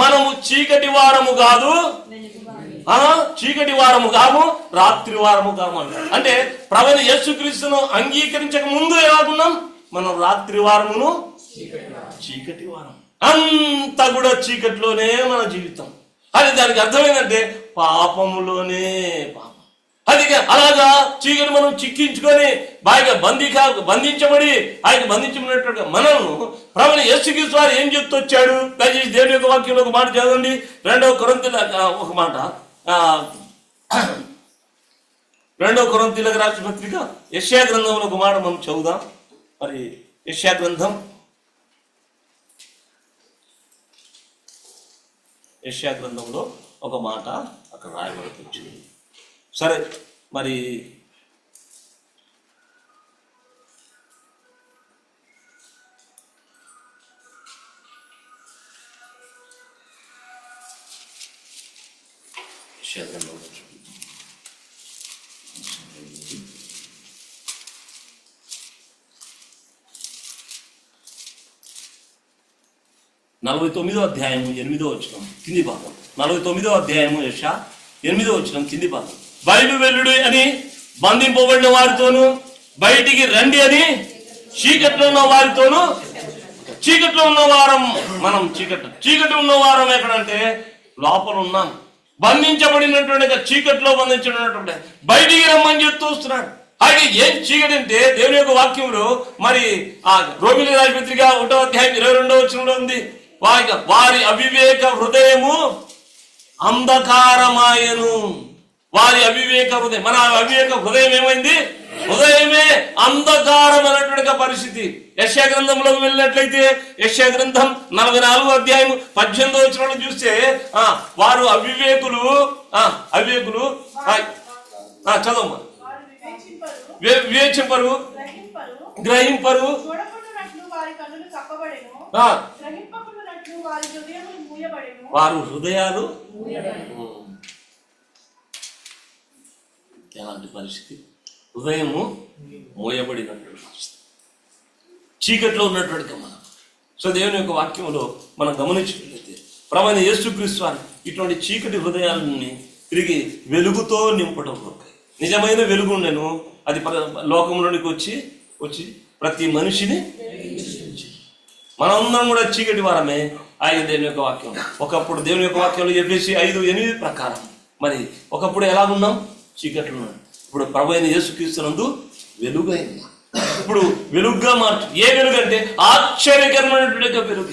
A: మనము చీకటి వారము కాదు, రాత్రి వారము కాము అంటాడు. అంటే ప్రభువైన యేసుక్రీస్తును అంగీకరించక ముందు ఎలాగున్నాం? మనం రాత్రి వారమును, చీకటి వారం. అంతా కూడా చీకటిలోనే మన జీవితం. అది దానికి అర్థమైందంటే పాపములోనే పాపం. అది అలాగా చీకటి మనం చిక్కించుకొని బాగా బంధించబడి బంధించబడినట్టుగా మనల్ని ప్రభువైన యేసుక్రీస్తు వారు ఏం చెప్తూ వచ్చాడు? దయచేసి దేవుని యొక్క వాక్యంలో ఒక మాట చదవండి. 2వ కొరింథీయులకు ఒక మాట, 2వ కొరింథీయులకు రాసిన పత్రిక యెషయా గ్రంథంలో ఒక మాట మనం చదువుదాం. మరి యెషయా గ్రంథంలో ఒక మాట అక్కడ రాయబడి వచ్చింది. సరే, మరి గ్రంథంలో 49వ అధ్యాయము 8వ వచనం కింది భాగం. 49వ అధ్యాయము యెషయా 8వ వచనం కింది భాగం. బయలు వెల్లుడు అని బంధింపబడిన వారితోనూ, బయటికి రండి అని చీకట్లో ఉన్న వారితోనూ. చీకట్లో ఉన్న వారం మనం. చీకటి ఉన్న వారం ఎక్కడంటే లోపల ఉన్నాం. బంధించబడినటువంటి చీకట్లో బంధించినటువంటి బయటికి రమ్మని చెప్తూ వస్తున్నాడు. అలాగే ఏం చీకటి అంటే దేవుని యొక్క వాక్యంలో మరి రోమిలికి రాసిన పత్రిక 1వ అధ్యాయం 22వ వచనంలో ఉంది, వారి అవివేక హృదయము అంధకారమాయను. వారి అవివేక హృదయం, మన అవివేక హృదయం ఏమైంది? హృదయమే అంధకారమైనటువంటి పరిస్థితి. యెషయా గ్రంథంలోకి వెళ్ళినట్లయితే యెషయా గ్రంథం 44వ అధ్యాయం 18వ వచనంలో చూస్తే వారు అవివేకులు చదవమ్మా.
C: వారు
A: వివేచింపరు, గ్రహింపరు,
C: చూడకుండానట్లు వారి కన్నులు కప్పబడెను, గ్రహింపకుండానట్లు వారి హృదయములు మూయబడెను.
A: వారు హృదయాలు ఎలాంటి పరిస్థితి? హృదయము మోయబడినటువంటి పరిస్థితి, చీకట్లో ఉన్నటువంటి మనం. సో దేవుని యొక్క వాక్యంలో మనం గమనించినట్లయితే ప్రభువైన యేసుక్రీస్తు వారు ఇటువంటి చీకటి హృదయాలని తిరిగి వెలుగుతో నింపడం కొరకై నిజమైన వెలుగు ఉండెను. అది లోకంలోనికి వచ్చి ప్రతి మనిషిని మనందరం కూడా చీకటి వారమే. ఆయన దేవుని యొక్క వాక్యం ఒకప్పుడు దేవుని యొక్క వాక్యంలో చెప్పేసి 5:8 ప్రకారం మరి ఒకప్పుడు ఎలాగున్నాం? చీకట్లు ఉన్నాం. ఇప్పుడు ప్రభువైన యేసుక్రీస్తునందు వెలుగైంది. ఇప్పుడు వెలుగుగా మార్చు. ఏ వెలుగు అంటే ఆశ్చర్యకరమైనటువంటి వెలుగు.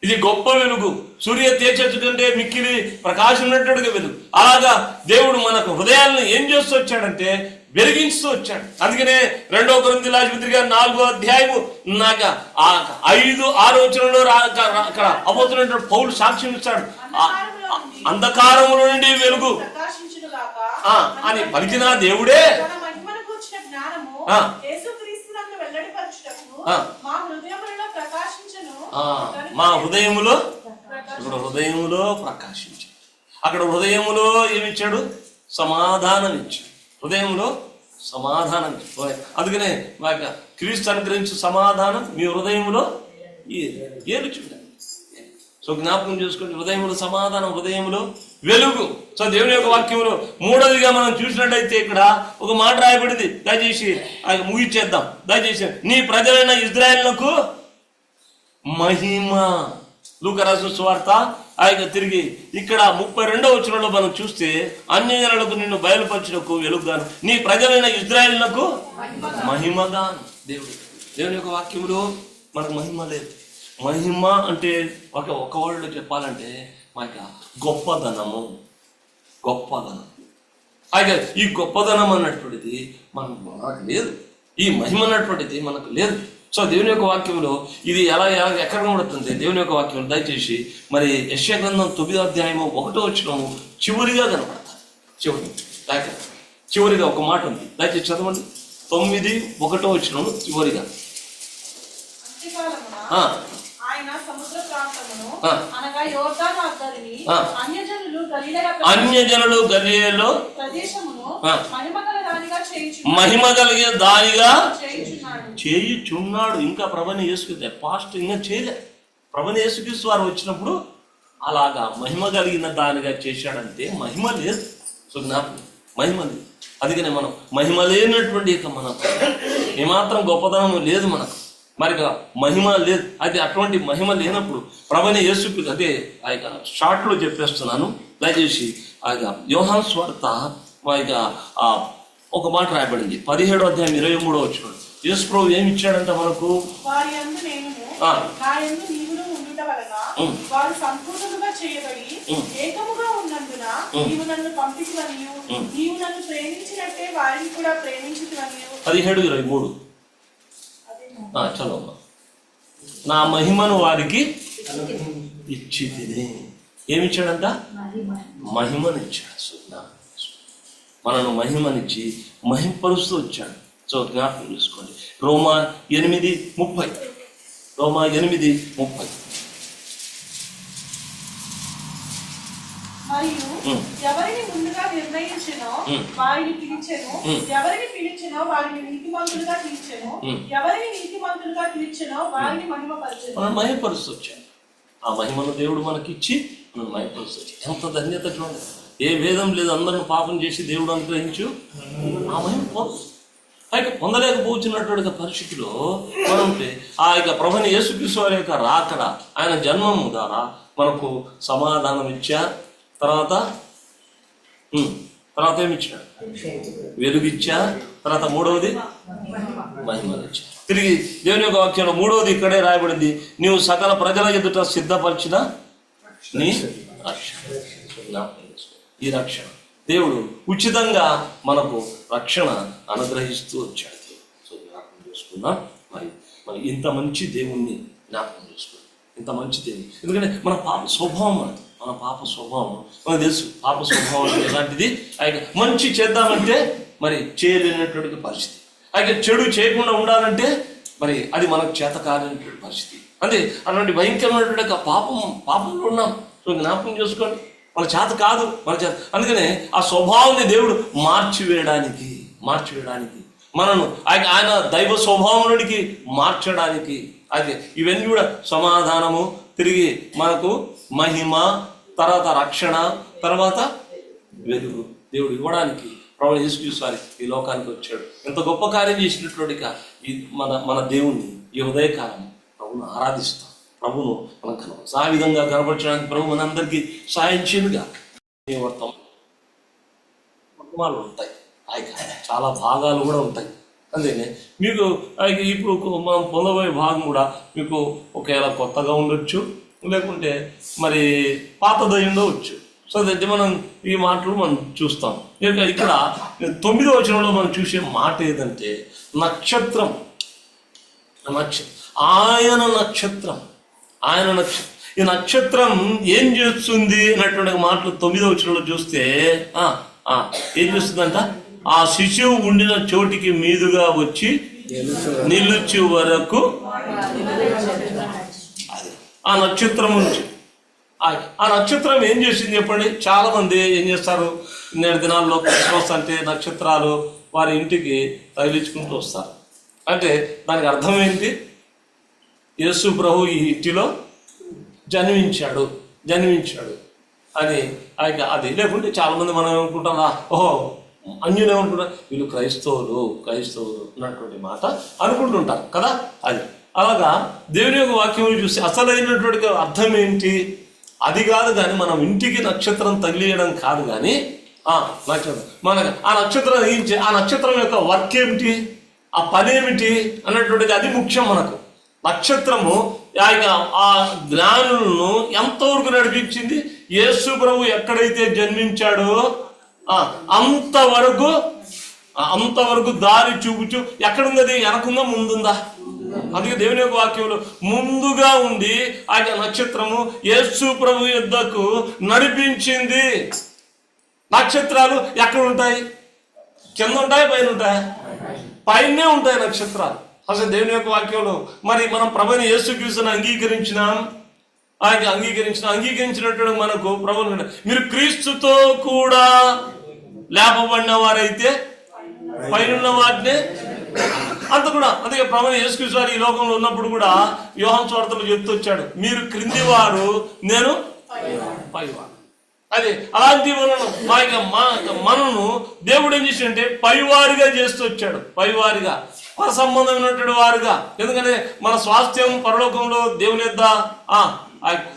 A: ఇది గొప్ప వెలుగు. సూర్య తేజస్సు కంటే మిక్కిలి ప్రకాశం ఉన్నట్టుగా వెలుగు. అలాగా దేవుడు మనకు హృదయాలను ఏం చేస్తూ వచ్చాడంటే వెలిగించుతూ వచ్చాడు. అందుకనే 2వ కొరింథీయుల పత్రిక 4వ అధ్యాయము 5-6 వచనంలో అక్కడ అపోస్తులైన పౌలు సాక్ష్యం ఇస్తాడు. అంధకారముల నుండి వెలుగు అని పలికిన దేవుడే మా హృదయములో ఇప్పుడు హృదయములో ప్రకాశించాడు. అక్కడ హృదయములో ఏమిచ్చాడు? సమాధానం ఇచ్చాడు. హృదయంలో సమాధానం. అందుకనే మాకు క్రీస్తు అనుగ్రహించు సమాధానం మీ హృదయంలో ఏలుచుండాలి. సో జ్ఞాపకం చేసుకోండి, హృదయంలో సమాధానం, హృదయంలో వెలుగు. సో దేవుని యొక్క వాక్యంలో మూడవదిగా మనం చూసినట్టయితే ఇక్కడ ఒక మాట రాయబడింది. దయచేసి ముగిచ్చేద్దాం. దయచేసి నీ ప్రజలైన ఇజ్రాయేలుకు మహిమ. లూకా రాసిన సువార్త తిరిగి ఇక్కడ 32వ వచనంలో మనం చూస్తే అన్యజనులకు నిన్ను బయలుపరచుటకు వెలుగుగాను, నీ ప్రజలైన ఇజ్రాయేలుకు మహిమగాను. దేవుని యొక్క వాక్యంలో మనకు మహిమ లేదు. మహిమ అంటే ఒక వర్డ్లో చెప్పాలంటే మనకి గొప్పదనము. అయితే ఈ గొప్పదనం అన్నటువంటిది మనకు లేదు. ఈ మహిమ అన్నటువంటిది మనకు లేదు. సో దేవుని యొక్క వాక్యంలో ఇది ఎలా ఎక్కడ కనబడుతుంది? దేవుని యొక్క వాక్యం దయచేసి మరి యెషయా గ్రంథం 9వ అధ్యాయము 1వ వచనము చివరిగా కనబడుతుంది. చివరిగా ఒక మాట ఉంది. దయచేసి చదవండి. 9:1 వచనము చివరిగా.
C: ఆయన సముద్ర ప్రాంతమును అనగా యోర్దాను అద్దరిని
A: అన్యజనులు గలిలయలో
C: ప్రదేశమును
A: మహిమ కలిగే దానిగా చేయుచున్నాడు. ఇంకా ప్రభుని యేసుక్రీస్తు పాస్ట్ ఇంకా చేయలే. ప్రభుని యేసుక్రీస్తు వారు వచ్చినప్పుడు అలాగా మహిమ కలిగిన దానిగా చేశాడంటే మహిమ లేదు. సో మహిమ లేదు. అందుకనే మనం మహిమ లేనటువంటి మనకు ఏమాత్రం గొప్పతనం లేదు. మనకు మరి మహిమ లేదు. అది అటువంటి మహిమ లేనప్పుడు ప్రభుని యేసుక్రీస్తు అదే ఆ యొక్క షార్ట్లో చెప్పేస్తున్నాను. దయచేసి ఆ యొక్క యోహాను సువార్త ఒక మాట రాయబడింది 17వ అధ్యాయం 23వ వచనం. యేసు ప్రభు ఏమి ఇచ్చాడంట మనకు? పదిహేడు 23 చదవమ్మా. నా మహిమను వారికి ఇచ్చి తిని ఏమిచ్చాడంట? మహిమనిచ్చాడు. మనను మహిమనిచ్చి మహింపరుస్తూ వచ్చాడు. సో జ్ఞాపకం చేసుకోండి. రోమా 8:30
C: మరియు ఎవరిని ముందుగా నిర్ణయించెనో వారిని పిలిచెను, ఎవరిని పిలిచెనో వారిని నీతిమంతులుగా తీర్చెను, ఎవరిని నీతిమంతులుగా తీర్చెనో వారిని మహిమపరచెను.
A: మనం మహిమపరుస్తూ వచ్చాను. ఆ మహిమను దేవుడు మనకిచ్చి మనం మహిమపరుస్తూ వచ్చాం. ఎంత ధన్యత చూడండి. ఏ భేదం లేదు. అందరిని పాపం చేసి దేవుడు అనుగ్రహించు ఆ మహిమ అయితే పొందలేకపోతున్నటువంటి పరిస్థితిలో మనం ఆ యొక్క ప్రభుని యేసుక్రీస్తు వారి యొక్క రాకడ, ఆయన జన్మము ద్వారా మనకు సమాధానం ఇచ్చా. తర్వాత ఏమిచ్చాడు? వెలుగిచ్చా. తర్వాత మూడవది మహిమనిచ్చా. తిరిగి దేవుని యొక్క వాక్యంలో మూడవది ఇక్కడే రాయబడింది. నీవు సకల ప్రజల ఎదుట సిద్ధపరిచిన నీ రక్షణ. ఈ రక్షణ దేవుడు ఉచితంగా మనకు రక్షణ అనుగ్రహిస్తూ వచ్చాడు. సో జ్ఞాపకం చేసుకున్నాం. మరి ఇంత మంచి దేవుణ్ణి జ్ఞాపకం చేసుకున్నాం. ఇంత మంచి దేవుడు, ఎందుకంటే మన పాప స్వభావం అది. మన పాప స్వభావం మనకు తెలుసు. పాప స్వభావం ఎలాంటిది? అయితే మంచి చేద్దామంటే మరి చేయలేనటువంటి పరిస్థితి. అయితే చెడు చేయకుండా ఉండాలంటే మరి అది మనకు చేత కాలేనటువంటి పరిస్థితి. అంతే అలాంటి భయంకరమైనటువంటి పాపంలో ఉన్నాం. సో జ్ఞాపకం చేసుకోండి, మన చేత కాదు, మన చేత. అందుకనే ఆ స్వభావాన్ని దేవుడు మార్చివేయడానికి మనను ఆయన దైవ స్వభావంలోనికి మార్చడానికి, అది ఇవన్నీ కూడా సమాధానము, తిరిగి మనకు మహిమ, తర్వాత రక్షణ, తర్వాత వెలుగు దేవుడు ఇవ్వడానికి ప్రభువు యేసుక్రీస్తు ఈ లోకానికి వచ్చాడు. ఎంత గొప్ప కార్యం చేసినట్లుగా మన దేవుణ్ణి ఈ ఉదయకాలం ప్రభువును ఆరాధిస్తాం. ప్రభువును మనం ఆ విధంగా కనపరచడానికి ప్రభు మనందరికీ సాయం చేయనుగా. వర్తమానాలు ఉంటాయి, చాలా భాగాలు కూడా ఉంటాయి. అందుకనే మీకు ఇప్పుడు మనం పొందబోయే భాగం కూడా మీకు ఒకవేళ కొత్తగా ఉండొచ్చు, లేకుంటే మరి పాతదై ఉండవచ్చు. సో దట్ మనం ఈ మాటలు మనం చూస్తాం. ఇక్కడ 9వ వచనంలో మనం చూసే మాట ఏదంటే నక్షత్రం. ఆయన నక్షత్రం. ఈ నక్షత్రం ఏం చేస్తుంది అన్నటువంటి మాటలు 9వ వచనంలో చూస్తే ఏం చేస్తుందంట? ఆ శిశువు ఉండిన చోటికి మీదుగా వచ్చి నిలుచు వరకు ఆ నక్షత్రం నుంచి. ఆ నక్షత్రం ఏం చేసింది చెప్పండి? చాలా మంది ఏం చేస్తారు, నేటి దినాల్లో క్రిస్మస్ అంటే నక్షత్రాలు వారి ఇంటికి తగిలించుకుంటూ వస్తారు. అంటే దానికి అర్థం ఏంటి? యేసు ప్రభు ఈ ఇంటిలో జన్మించాడు అని అది. లేకుంటే చాలా మంది మనం ఏమనుకుంటాం, ఓహో అన్యులు ఏమనుకుంటారు, వీళ్ళు క్రైస్తవులు అన్నటువంటి మాట అనుకుంటుంటారు కదా. అది అలాగా దేవుని యొక్క వాక్యం చూసి అసలైనటువంటి అర్థం ఏంటి? అది కాదు కానీ మనం ఇంటికి నక్షత్రం తగిలియడం కాదు కానీ నక్షత్రం మన ఆ నక్షత్రం యొక్క వర్క్ ఏమిటి, ఆ పని ఏమిటి అన్నటువంటిది అది ముఖ్యం మనకు. నక్షత్రము ఆ జ్ఞానులను ఎంతవరకు నడిపించింది? యేసు ప్రభు ఎక్కడైతే జన్మించాడో అంతవరకు దారి చూపుచు. ఎక్కడుంది? వెనకుందా ముందుందా? అందుకే దేవుని యొక్క వాక్యంలో ముందుగా ఉండి ఆ నక్షత్రము యేసు ప్రభు యుద్ధకు నడిపించింది. నక్షత్రాలు ఎక్కడ ఉంటాయి? కింద ఉంటాయి, పైన ఉంటాయి? పైనే ఉంటాయి నక్షత్రాలు. అసలు దేవుని యొక్క వాక్యంలో మరి మనం ప్రభుని యేసుక్రీస్తుని అంగీకరించినటువంటి మనకు ప్రభువు మీరు క్రీస్తుతో కూడా లేపబడిన వారైతే పైన వాటినే అంత కూడా. అందుకే ప్రభువు యేసుక్రీస్తు వారు ఈ లోకంలో ఉన్నప్పుడు కూడా యోహాను సువార్తలో చెప్తూ వచ్చాడు, మీరు క్రింది వారు, నేను పైవారు. అది అలాంటి మనను దేవుడు ఏం చేసిందంటే పైవారిగా చేస్తూ వచ్చాడు. పైవారిగా, పర సంబంధమైనటువంటి వారుగా. ఎందుకంటే మన స్వాస్థ్యం పరలోకంలో దేవుని యొద్ద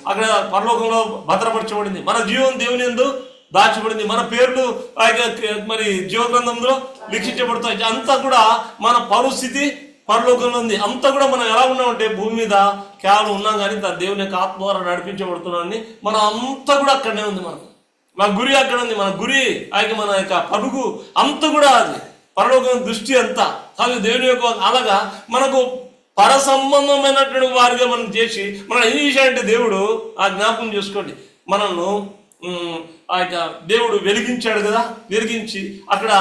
A: అక్కడ పరలోకంలో భద్రపరచబడింది. మన జీవం దేవుని యందు దాచబడింది. మన పేర్లు మరి జీవ గ్రంథంలో లిఖించబడతాయి. అంతా కూడా మన పరిస్థితి పరలోకంలో ఉంది. అంతా కూడా మనం ఎలా ఉన్నామంటే భూమి మీద కేవలం ఉన్నాం కానీ దేవుని యొక్క ఆత్మ ద్వారా నడిపించబడుతున్నామని మనం అంతా కూడా అక్కడనే ఉంది. మన గురి అక్కడ ఉంది. మన గురి మన యొక్క పరుగు అంతా కూడా అది పరలోకం దృష్టి అంతా. కానీ దేవుని యొక్క అలాగా మనకు పర సంబంధమైనటువంటి వారిగా మనం చేసి మనం ఏం చేశాడంటే దేవుడు జ్ఞాపకం చేసుకోండి, మనల్ని దేవుడు వెలిగించాడు కదా. వెలిగించి అక్కడ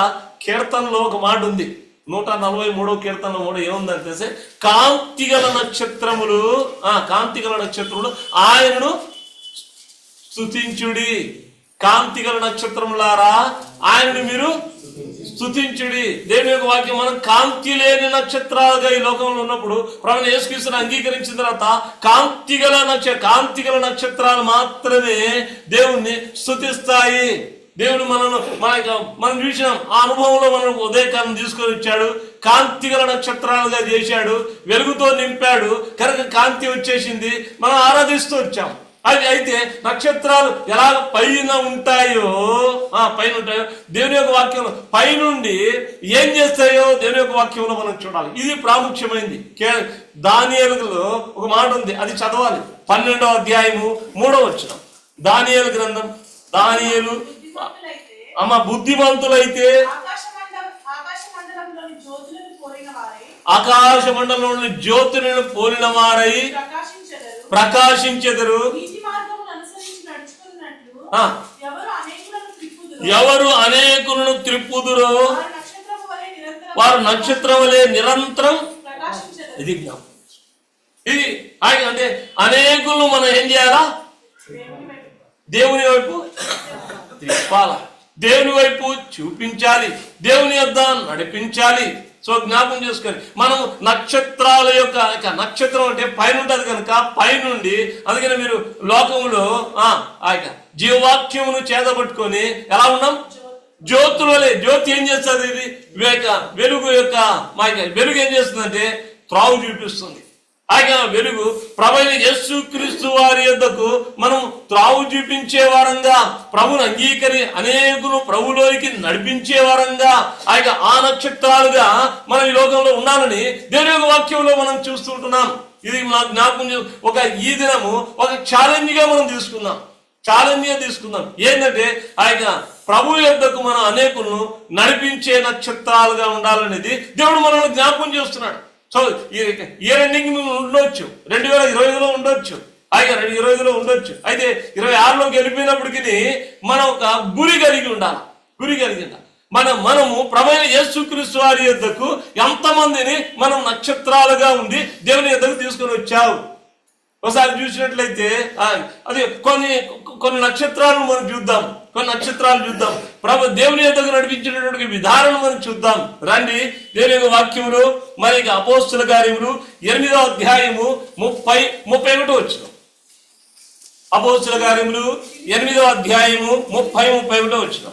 A: కీర్తనలో ఒక మాట ఉంది, 143వ కీర్తనలో కూడా ఏముందంటే కాంతిగల నక్షత్రములు ఆయనను స్తుతించుడి. కాంతిగల నక్షత్రములారా ఆయనను మీరు స్తుతించుడి. దేవుని యొక్క వాక్యం మనం కాంతి లేని నక్షత్రాలుగా ఈ లోకంలో ఉన్నప్పుడు ప్రభువు యేసుక్రీస్తుని అంగీకరించిన తర్వాత కాంతిగల నక్షత్రాలు మాత్రమే దేవుణ్ణి స్తుతిస్తాయి. దేవుడు మనం చూసినాం. ఆ అనుభవంలో మనం ఉదయకాలం తీసుకొని వచ్చాడు, కాంతిగల నక్షత్రాలుగా చేశాడు, వెలుగుతో నింపాడు. కనుక కాంతి వచ్చేసింది, మనం ఆరాధిస్తూ వచ్చాం. అయితే నక్షత్రాలు ఎలా పైన ఉంటాయో దేవుని యొక్క వాక్యంలో పైనుండి ఏం చేస్తాయో దేవుని యొక్క వాక్యంలో మనం చూడాలి. ఇది ప్రాముఖ్యమైనది. దానియేలులో ఒక మాట ఉంది, అది చదవాలి. 12వ అధ్యాయము 3వ వచనం. దానియేలు గ్రంథం. దానియేలు అమ్మ బుద్ధిమంతులైతే
C: ఆకాశమండలంలోని జ్యోతులను పోలిన వారై
A: ఆకాశ మండలంలోని జ్యోతులను పోలిన వారై ప్రకాశించెదరు.
C: నీతి మార్గమును అనుసరించి నడుచుకున్నట్లు
A: ఎవరు అనేకులను త్రిప్పుదురో వారు నక్షత్రం వలె నిరంతరం ఇది జ్ఞాపకం. ఇది అంటే అనేకులు మనం ఏం చేయాలా? దేవుని వైపు తిప్పాలా, దేవుని వైపు చూపించాలి, దేవుని యొద్ద నడిపించాలి. సో జ్ఞాపకం చేసుకొని మనం నక్షత్రాల యొక్క నక్షత్రం అంటే పైన ఉంటుంది కనుక పైనుండి, అందుకని మీరు లోకంలో జీవవాక్యమును చేతబట్టుకొని ఎలా ఉన్నాం? జ్యోతుల వలె. జ్యోతి ఏం చేస్తుంది? ఇది వెలుగు యొక్క వెలుగు ఏం చేస్తుందంటే త్రావు చూపిస్తుంది. వెలుగు ప్రభువైన యేసుక్రీస్తు వారి యొద్దకు మనం త్రావు చూపించే వారంగా, ప్రభుని అనేకులు ప్రభులోనికి నడిపించే వారంగా ఆ నక్షత్రాలుగా మనం ఈ లోకంలో ఉండాలని దేవుని యొక్క వాక్యంలో మనం చూస్తుంటున్నాం. ఇది నాకు జ్ఞాపకం. ఈ దినము ఒక ఛాలెంజ్ గా మనం తీసుకుందాం. ఏంటంటే ప్రభు యొద్దకు మనం అనేకులను నడిపించే నక్షత్రాలుగా ఉండాలనేది దేవుడు మనల్ని జ్ఞాపకం చేస్తున్నాడు. సో ఈ ఎండింగ్ ఉండొచ్చు, 2025లో ఉండొచ్చు, 2025లో ఉండొచ్చు. అయితే 26లోకి వెళ్ళిపోయినప్పటికీ మనం ఒక గురి కలిగి ఉండాలి. మనము ప్రభువైన యేసుక్రీస్తు వారి యొద్దకు ఎంతమందిని మనం నక్షత్రాలుగా ఉండి దేవుని యొద్దకు తీసుకొని వచ్చావు. ఒకసారి చూసినట్లయితే అది కొన్ని నక్షత్రాలను మనం చూద్దాం. ప్రభు దేవుని యొద్దకు నడిపించినటువంటి విధానం మనం చూద్దాం. రండి దేవుని యొక్క వాక్యములు మరి అపోస్తుల కార్యములు 8వ అధ్యాయము 30-31 వచ్చిన. అపోస్తుల కార్యములు 8వ అధ్యాయము 30-31 వచ్చిన.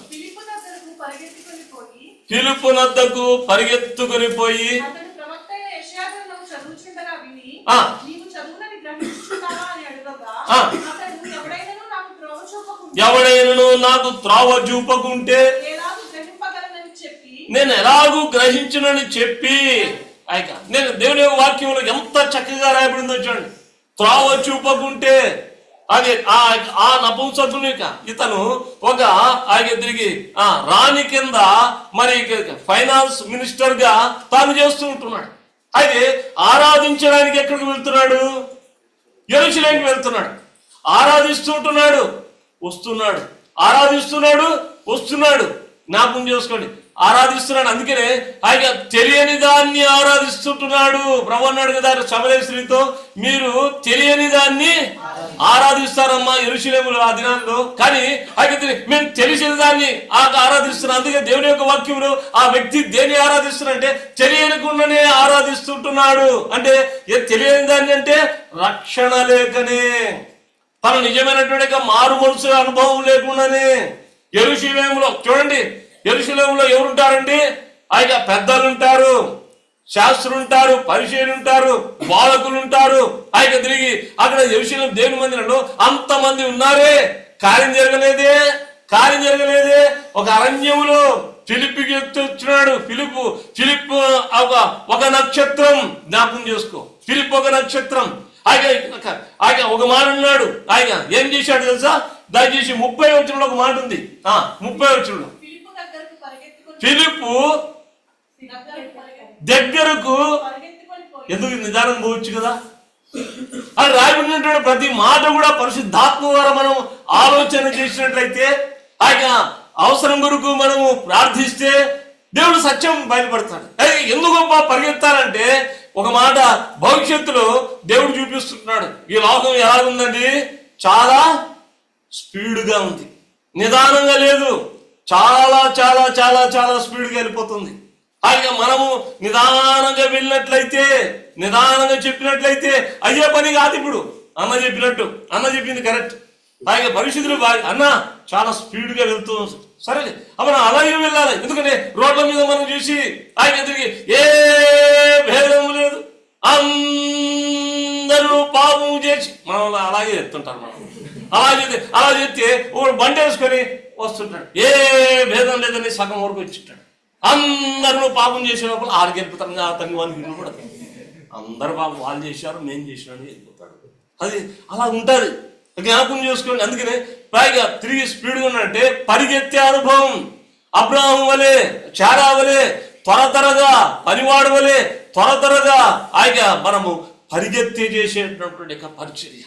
A: ఫిలిప్పు నద్దకు పరిగెత్తుకొని పోయి ఎవడైనను నాకు త్రోవ చూపకుంటే నేను ఎలాగూ గ్రహించునని చెప్పి నేను దేవుని యొక్క వాక్యంలో ఎంత చక్కగా రాయబడిందో చూడండి. త్రోవ చూపకుంటే అది ఆ నపుంసకుని ఇతను ఒక తిరిగి రాణి కింద మరి ఫైనాన్స్ మినిస్టర్ గా తాను చేస్తూ ఉంటున్నాడు. అయితే ఆరాధించడానికి ఎక్కడికి వెళ్తున్నాడు? యెరూషలేముకి వెళ్తున్నాడు. ఆరాధిస్తుంటున్నాడు, వస్తున్నాడు. జ్ఞాపకం చేసుకోండి, ఆరాధిస్తున్నాడు. అందుకనే ఆయన తెలియని దాన్ని ఆరాధిస్తుంటున్నాడు. ప్రభు అన్నాడు కదా సమరయ స్త్రీతో, మీరు తెలియని దాన్ని ఆరాధిస్తారమ్మా యెరూషలేములో ఆ దినాల్లో, కానీ అయితే మేము తెలిసిన దాన్ని ఆరాధిస్తున్నాం. అందుకే దేవుని యొక్క వాక్యంలో ఆ వ్యక్తి దేన్ని ఆరాధిస్తున్నాడంటే తెలియనికుండానే ఆరాధిస్తుంటున్నాడు. అంటే తెలియని దాన్ని అంటే రక్షణ లేకనే, తన నిజమైనటువంటి మారు మనసు అనుభవం లేకుండానే. యెరూషలేములో చూడండి, యెరూషలేములో ఎవరుంటారండి? పెద్దలు ఉంటారు, శాస్త్రులు ఉంటారు, పరిచయులు ఉంటారు, బాలకులు ఉంటారు. తిరిగి అక్కడ యెరూషలేము దేవుని మందిరంలో అంతమంది ఉన్నారే, కార్యం జరగలేదే. ఒక అరణ్యములో ఫిలిప్పుకి వచ్చినాడు. ఫిలిప్పు ఒక నక్షత్రం. జ్ఞాపకం చేసుకో, ఫిలిప్ ఒక నక్షత్రం. ఒక మాట ఉన్నాడు. ఏం చేశాడు తెలుసా? దయచేసి 30వ వచనంలో ఒక మాట ఉంది. 30వ వచనంలో ఫిలిప్పు దగ్గరకు ఎందుకు నిదానం పోవచ్చు కదా అని రాయబడినటువంటి ప్రతి మాట కూడా పరిశుద్ధాత్మ ద్వారా మనం ఆలోచన చేసినట్లయితే అవసరం కొరకు మనము ప్రార్థిస్తే దేవుడు సత్యం బయలుపడతాడు. ఎందుకు పరిగెత్తాలంటే ఒక మాట భవిష్యత్తులో దేవుడు చూపిస్తున్నాడు. ఈ లోకం ఎలా ఉందండి? చాలా స్పీడ్గా ఉంది, నిదానంగా లేదు. చాలా చాలా చాలా చాలా స్పీడ్గా వెళ్ళిపోతుంది. మనము నిదానంగా వెళ్ళినట్లయితే, నిదానంగా చెప్పినట్లయితే అయ్యే పని కాదు. ఇప్పుడు అన్న చెప్పింది కరెక్ట్. భవిష్యత్తులో అన్న చాలా స్పీడ్గా వెళ్తూ సరే మనం అలాగే వెళ్ళాలి. ఎందుకంటే రోడ్ల మీద మనం చూసి తిరిగి ఏ భేదము లేదు, అందరూ పాపం చేసి మనం అలాగే చెప్తుంటారు. అలా చెప్తే ఒకడు బండి వేసుకొని వస్తుంటాడు, ఏ భేదం లేదని సగం వరకు వచ్చింటాడు. అందరూ పాపం చేసినప్పుడు ఆడికి వెళ్ళిపోతాడు. అతని వానికి కూడా అందరు పాపం వాళ్ళు చేశారు, మేము చేసినాడు వెళ్ళిపోతాడు. అది అలా ఉంటుంది. జ్ఞాపకం చేసుకోండి. అందుకనే పైగా తిరిగి స్పీడ్గా ఉన్నట్టే పరిగెత్తే అనుభవం, అబ్రాహం వలె, చారా వలె త్వరగా, పనివాడు వలె త్వరగా మనము పరిగెత్తే చేసేటటువంటి పరిచర్య.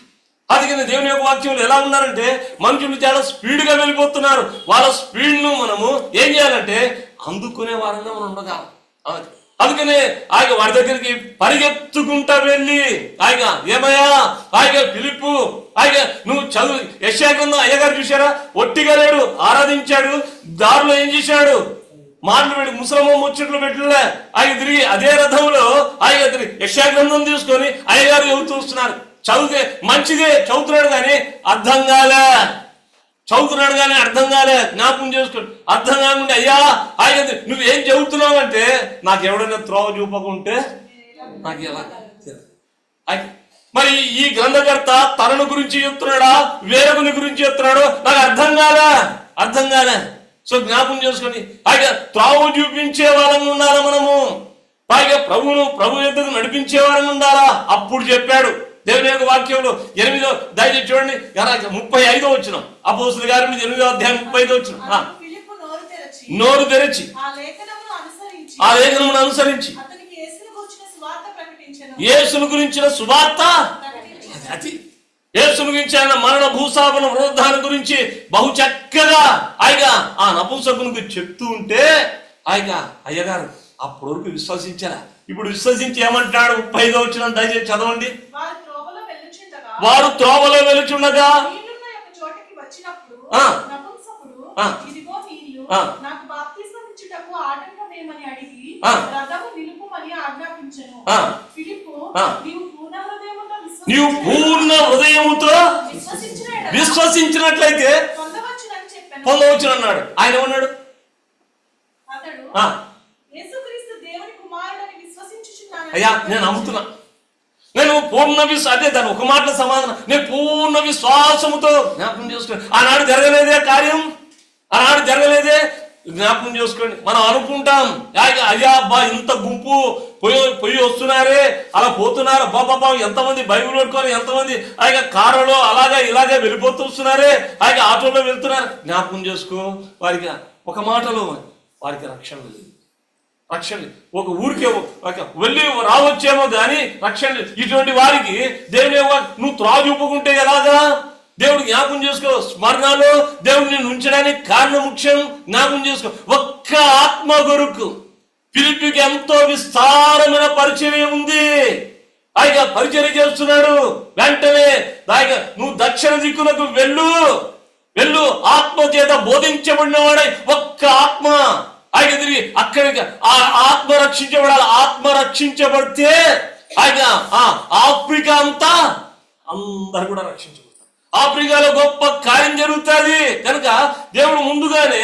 A: అందుకని దేవుని యొక్క వాక్యంలో ఎలా ఉన్నారంటే మనుషులు చాలా స్పీడ్గా వెళ్ళిపోతున్నారు. వాళ్ళ స్పీడ్ను మనము ఏం చేయాలంటే అందుకునే వారంగా మనం ఉండగలం. అందుకనే వారి దగ్గరికి పరిగెత్తుకుంటా వెళ్ళి ఏమయ్యా పిలుపు నువ్వు చదువు. యెషయా గ్రంథం అయ్యగారు చూశారా? ఒట్టిగా లేడు, ఆరాధించాడు. దారిలో ఏం చేశాడు? మాటలు పెట్టి ముసలమ్మ ముచ్చట్లు పెట్టలే. తిరిగి అదే రథంలో తిరిగి యెషయా గ్రంథం తీసుకొని అయ్యగారు చదువుతున్నారు. చదివితే మంచిదే చదువుతున్నాడు కానీ అర్థం కాలే. జ్ఞాపకం చేసుకోండి. అర్థం కాకుండా అయ్యా నువ్వేం చదువుతున్నావు అంటే నాకు ఎవడైనా త్రోవ చూపకుంటే నాకు ఎలా. మరి ఈ గ్రంథకర్త తనను గురించి చెప్తున్నాడా వేరొకని గురించి చెప్తున్నాడు నాకు అర్థం కాలే. సో జ్ఞాపకం చేసుకోండి. త్రోవ చూపించే వాళ్ళని ఉండాలా మనము. పైగా ప్రభు ఎద్దకు నడిపించే వాళ్ళని ఉండాలా. అప్పుడు చెప్పాడు దేవుని యొక్క వాక్యంలో 8వ దయచేసి చూడండి 35వ వచనం. అపోస్తలుల కార్యములు 8వ అధ్యాయం 35వ వచనం. నోరు తెరచి ఆ లేఖనమును అనుసరించి యేసును గురించిన సువార్త, అది యేసును గురించి ఆయన మరణ భూసాపన వృద్ధాన్ని గురించి బహు చక్కగా ఆ నపుంసకుని గురించి చెప్తూ ఉంటే అయ్యగారు అప్పటి వరకు విశ్వసించారా? ఇప్పుడు విశ్వసించి ఏమంటాడు? 35వ వచనం దయచేసి చదవండి. వారు త్రోవలో వెలుచుండగా నీవు పూర్ణ హృదయముతో విశ్వసించినట్లయితే పొందవచ్చు అన్నాడు. ఆయన ఏమన్నాడు? అయ్యా నేను నమ్ముతున్నా, నేను పూర్ణ అదే దాని ఒక మాటల సమాధానం. నేను పూర్ణ విశ్వాసముతో జ్ఞాపకం చేసుకోండి. ఆనాడు జరగలేదే కార్యం, ఆనాడు జరగలేదే. జ్ఞాపకం చేసుకోండి. మనం అనుకుంటాం అయ్యా అబ్బా ఇంత గుంపు పొయ్యి వస్తున్నారే, అలా పోతున్నారు, బాబా ఎంతమంది బైబిల్ పట్టుకొని ఎంతమంది కారులో ఇలాగే వెళ్ళిపోతూ వస్తున్నారే, ఆటోలో వెళ్తున్నారు. జ్ఞాపకం చేసుకో, వారికి ఒక మాటలో వారికి రక్షణ లేదు. రక్షణ ఒక ఊరికే వెళ్ళి రావచ్చేమో కానీ రక్షణ లేదు. ఇటువంటి వారికి దేవుని నువ్వు త్రాగు చూపుకుంటే ఎలాగా? దేవుడు జ్ఞాపకం చేసుకో. స్మరణలో దేవుడు నిన్ను ఉంచడానికి కారణం ముఖ్యం. జ్ఞాపకం చేసుకో. ఒక్క ఆత్మ కొరకు ఫిలిప్పీకి ఎంతో విస్తారమైన పరిచర్య ఉంది. పరిచర్య చేస్తున్నాడు. వెంటనే నువ్వు దక్షిణ దిక్కులకు వెళ్ళు ఆత్మ చేత బోధించబడిన వాడై ఒక్క ఆత్మ తిరిగి అక్కడికి ఆత్మ రక్షించబడాలి. ఆత్మ రక్షించబడితే ఆఫ్రికా అంతా అందరు కూడా రక్షించబడతారు. ఆఫ్రికాలో గొప్ప కార్యం జరుగుతుంది కనుక దేవుడు ముందుగానే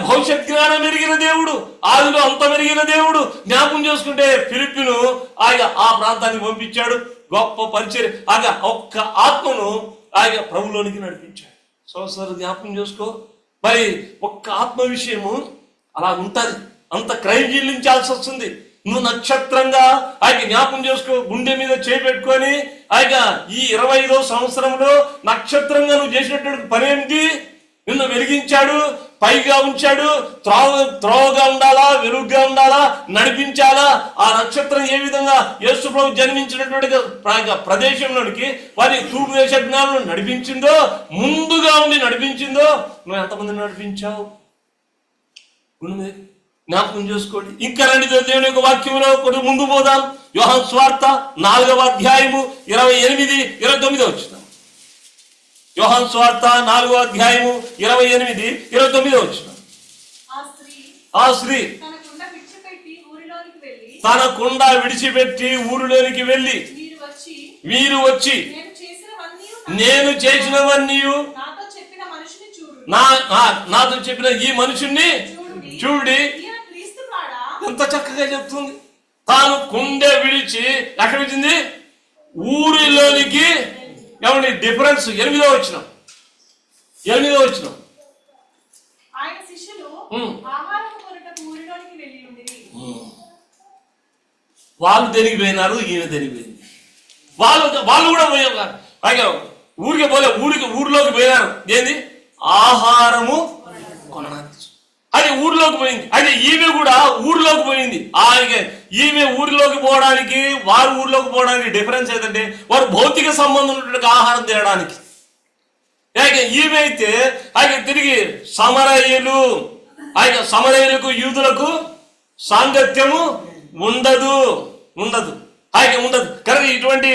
A: భవిష్యత్ జ్ఞానం ఎరిగిన దేవుడు, ఆదిలో అంత మెరిగిన దేవుడు. జ్ఞాపకం చేసుకుంటే ఫిలిప్పీను ఆ ప్రాంతానికి పంపించాడు. గొప్ప పరిచర్య ఒక్క ఆత్మను ప్రభులోనికి నడిపించాడు. సంవత్సరాలు జ్ఞాపకం చేసుకో. మరి ఒక్క ఆత్మ విషయము అలా ఉంటది. అంత క్రైమ్ చెల్లించాల్సి వస్తుంది. నువ్వు నక్షత్రంగా జ్ఞాపకం చేసుకో. గుండె మీద చేపెట్టుకొని ఈ 25వ సంవత్సరంలో నక్షత్రంగా నువ్వు చేసినటువంటి పని ఏంటి? నిన్ను వెలిగించాడు, పైగా ఉంచాడు. త్రోవగా ఉండాలా, వెలుగుగా ఉండాలా, నడిపించాలా. ఆ నక్షత్రం ఏ విధంగా యేసు ప్రభు జన్మించినటువంటి ప్రదేశంలోనికి వారి తూర్పు దేశ జ్ఞానం నడిపించిందో, ముందుగా ఉండి నడిపించిందో, నువ్వు ఎంతమందిని నడిపించావు? జ్ఞాపకం చేసుకోండి. ఇంకా రండి దేవుని యొక్క వాక్యంలో కొంచెం ముందు పోదాం. యోహాను సువార్త 4వ అధ్యాయము 28, 29 వచ్చిన. యోహాను సువార్త 4వ అధ్యాయము 28, 29 వచ్చిన. ఆ స్త్రీ తన కుండ విడిచిపెట్టి ఊరిలోనికి వెళ్ళి మీరు వచ్చి నేను చేసినవన్నీ నాతో చెప్పిన ఈ మనుషుణ్ణి చూడి. ఎంత చక్కగా చెప్తుంది. తాను కుండె విడిచి ఎక్కడ వచ్చింది? ఊరిలోనికి. ఏమండి డిఫరెన్స్? 8వ వచనం. వాళ్ళు దేనికి పోయినారు, ఈయన దేనికి పోయింది. వాళ్ళు కూడా ఊరికే పోలే, ఊరిలోకి పోయినారు. ఏంది? ఆహారము కొనడానికి. అది ఊరిలోకి పోయింది. అయితే ఈమె కూడా ఊరిలోకి పోయింది. ఈమె ఊరిలోకి పోవడానికి, వారు ఊరిలోకి పోవడానికి డిఫరెన్స్ ఏంటంటే వారు భౌతిక సంబంధం ఉన్నటువంటి ఆహారం తినడానికి. ఈమె అయితే తిరిగి సమరయులకు యూదులకు సాంగత్యము ఉండదు. కనుక ఇటువంటి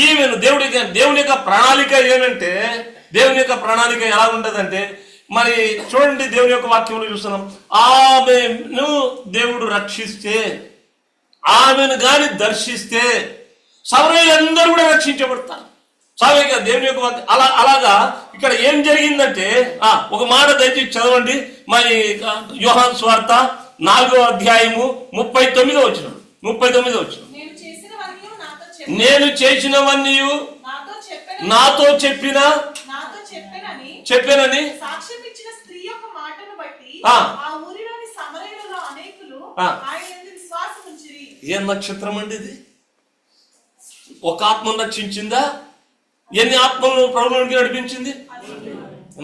A: ఈమెను దేవుని యొక్క ప్రణాళిక ఏమంటే, దేవుని యొక్క ప్రణాళిక ఎలా ఉంటదంటే, మరి చూడండి, దేవుని యొక్క వాక్యంలో చూస్తున్నాం. ఆమెను దేవుడు రక్షిస్తే, ఆమెను గాని దర్శిస్తే సమరయులందరూ కూడా రక్షించబడతారు. సావేగా దేవుని యొక్క వాక్యం అలాగా ఇక్కడ ఏం జరిగిందంటే, ఒక మాట దయచేసి చదవండి. మరి యోహాను సువార్త 4వ అధ్యాయము 39వ వచనం. నేను చేసినవన్నీ నాతో చెప్పినని
C: సాక్ష్యమిచ్చిన స్త్రీ యొక్క మాటను బట్టి ఆ ఊరిలోని సమరయులలో అనేకులు ఆయన యందు విశ్వాసం ఉంచిరి.
A: ఏం నక్షత్రం అండి ఇది? ఒక ఆత్మను రక్షించిందా? ఎన్ని ఆత్మలను ప్రభువులోకి నడిపించింది?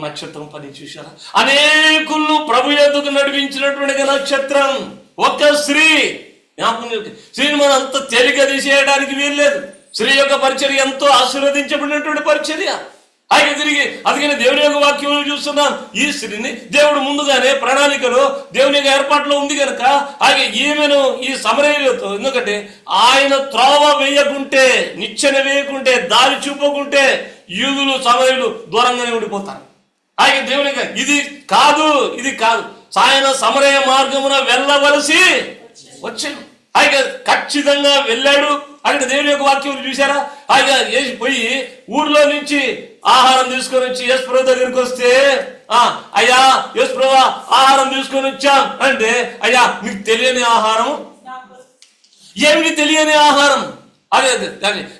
A: నక్షత్రం పని చూశారా? అనేకులను ప్రభు యొద్దకు నడిపించినటువంటి నక్షత్రం ఒక స్త్రీ. స్త్రీని మనం అంత తేలిక తీసేయడానికి వీల్లేదు. స్త్రీ యొక్క పరిచర్య ఎంతో ఆశీర్వదించబడినటువంటి పరిచర్య. అందుకని దేవుని యొక్క వాక్యంలో చూస్తున్నాం, ఈ స్త్రీని దేవుడు ముందుగానే ప్రణాళికలో దేవుని యొక్క ఏర్పాట్లో ఉంది కనుక ఈమెను ఈ సమరయులతో, ఎందుకంటే ఆయన త్రోవ వేయకుంటే, నిచ్చెన వేయకుంటే, దారి చూపకుంటే యూదులు సమరయులు దూరంగానే ఉండిపోతారు. దేవుని ఇది కాదు. ఆయన సమరయ మార్గమున వెళ్ళవలసి వచ్చాను. ఖచ్చితంగా వెళ్ళాడు. అక్కడ దేవుని యొక్క వాక్యం చూసారా? పోయి ఊర్లో నుంచి ఆహారం తీసుకొని వచ్చి యేసు ప్రభు దగ్గరికి వస్తే, అయ్యా యేసు ప్రభు ఆహారం తీసుకొని వచ్చాం అంటే, అయ్యా మీకు తెలియని ఆహారం ఏమిటి? తెలియని ఆహారం అదే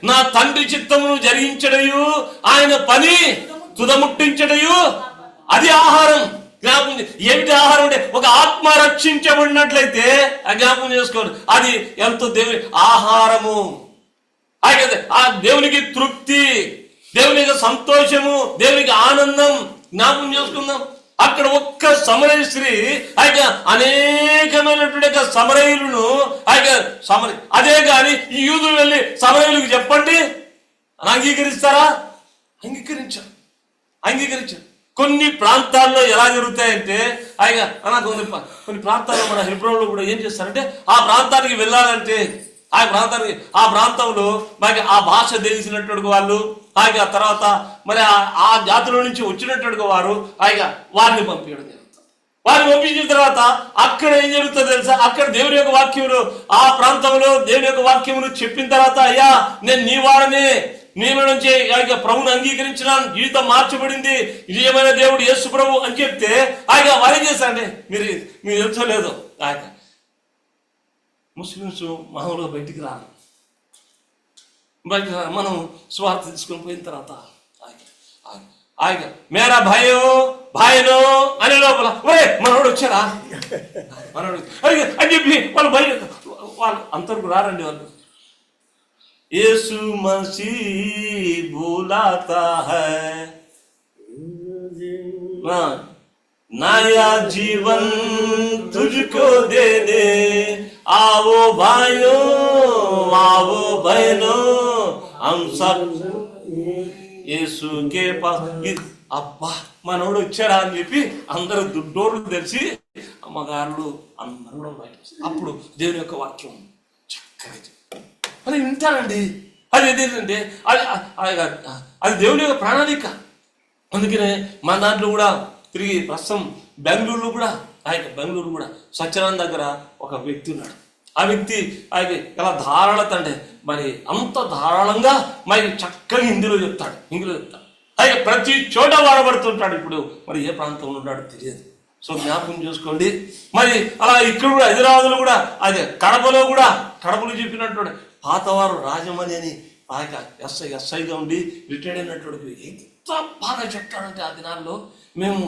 A: నా తండ్రి చిత్తమును జరిగించడయు ఆయన పని తుదముట్టించడయు అది ఆహారం. జ్ఞాపకం ఏమిటి ఆహారం అంటే, ఒక ఆత్మ రక్షించబడినట్లయితే జ్ఞాపకం చేసుకోండి, అది ఎంతో దేవుని ఆహారము. ఆ దేవునికి తృప్తి, దేవునికి సంతోషము, దేవునికి ఆనందం. జ్ఞాపకం చేసుకుందాం. అక్కడ ఒక్క సమరయ స్త్రీ అనేకమైనటువంటి సమరయులను అదే గాని ఈ యూదులు వెళ్ళి సమరయులకు చెప్పండి అంగీకరిస్తారా? అంగీకరించారు. కొన్ని ప్రాంతాల్లో ఎలా జరుగుతాయంటే, కొన్ని ప్రాంతాల్లో మన హెబ్రోన్లో కూడా ఏం చేస్తారంటే, ఆ ప్రాంతానికి వెళ్ళాలంటే ఆ ప్రాంతంలో మరి ఆ భాష తెలిసినటువంటి వాళ్ళు, ఆ తర్వాత మరి ఆ జాతిలో నుంచి వచ్చినటువంటి వారు వారిని పంపించడం జరుగుతుంది. వారిని పంపించిన తర్వాత అక్కడ ఏం జరుగుతుందో తెలుసా? అక్కడ దేవుని యొక్క వాక్యములు, ఆ ప్రాంతంలో దేవుని యొక్క వాక్యములు చెప్పిన తర్వాత, అయ్యా నేను నీ వాడనే, నేను నుంచి ప్రభుని అంగీకరించిన, జీవితం మార్చబడింది, నిజమైన దేవుడు యేసు ప్రభు అని చెప్తే వారేం చేస్తారండి, మీరు తెలుసలేదు, ముస్లిమ్స్ మామూలుగా బయటికి రారు. మనం స్వార్థ తీసుకొని పోయిన తర్వాత మేరా భాయనో అనే లోపల మనోడు వచ్చారా, మనోడు అని చెప్పి వాళ్ళు బయట, వాళ్ళు అంతవరకు రారండి. వాళ్ళు यीशु मसीह बुलाता है, नया जीवन तुझको देने, आओ भाइयों आओ बहनों हम सब यीशु के पास. అబ్బా మనోడు వచ్చారా అని చెప్పి అందరూ దుడ్డోరు తెరిచి అమ్మగారులు అందరూ బయట. అప్పుడు దేవుని యొక్క వాక్యం చక్కగా అది వింటారండి. అది ఏంటంటే అది దేవుని యొక్క ప్రణాళిక. అందుకనే మన దాంట్లో కూడా తిరిగి ప్రస్తుతం బెంగళూరులో కూడా సత్యనారాయణ దగ్గర ఒక వ్యక్తి ఉన్నాడు. ఆ వ్యక్తి ఎలా ధారాళత అంటే మరి అంత ధారాళంగా మరి చక్కగా హిందీలో చెప్తాడు. ప్రతి చోట వాడబడుతుంటాడు. ఇప్పుడు మరి ఏ ప్రాంతంలో ఉన్నాడో తెలియదు. సో జ్ఞాపకం చేసుకోండి. మరి అలా ఇక్కడ కూడా హైదరాబాద్లో కూడా కడపలో చెప్పినటువంటి పాతవారు రాజమణి అని ఎస్ఐగా ఉండి రిటైర్డ్ అయినటువంటి ఎంత బాగా చెప్తాడంటే, ఆ దినాల్లో మేము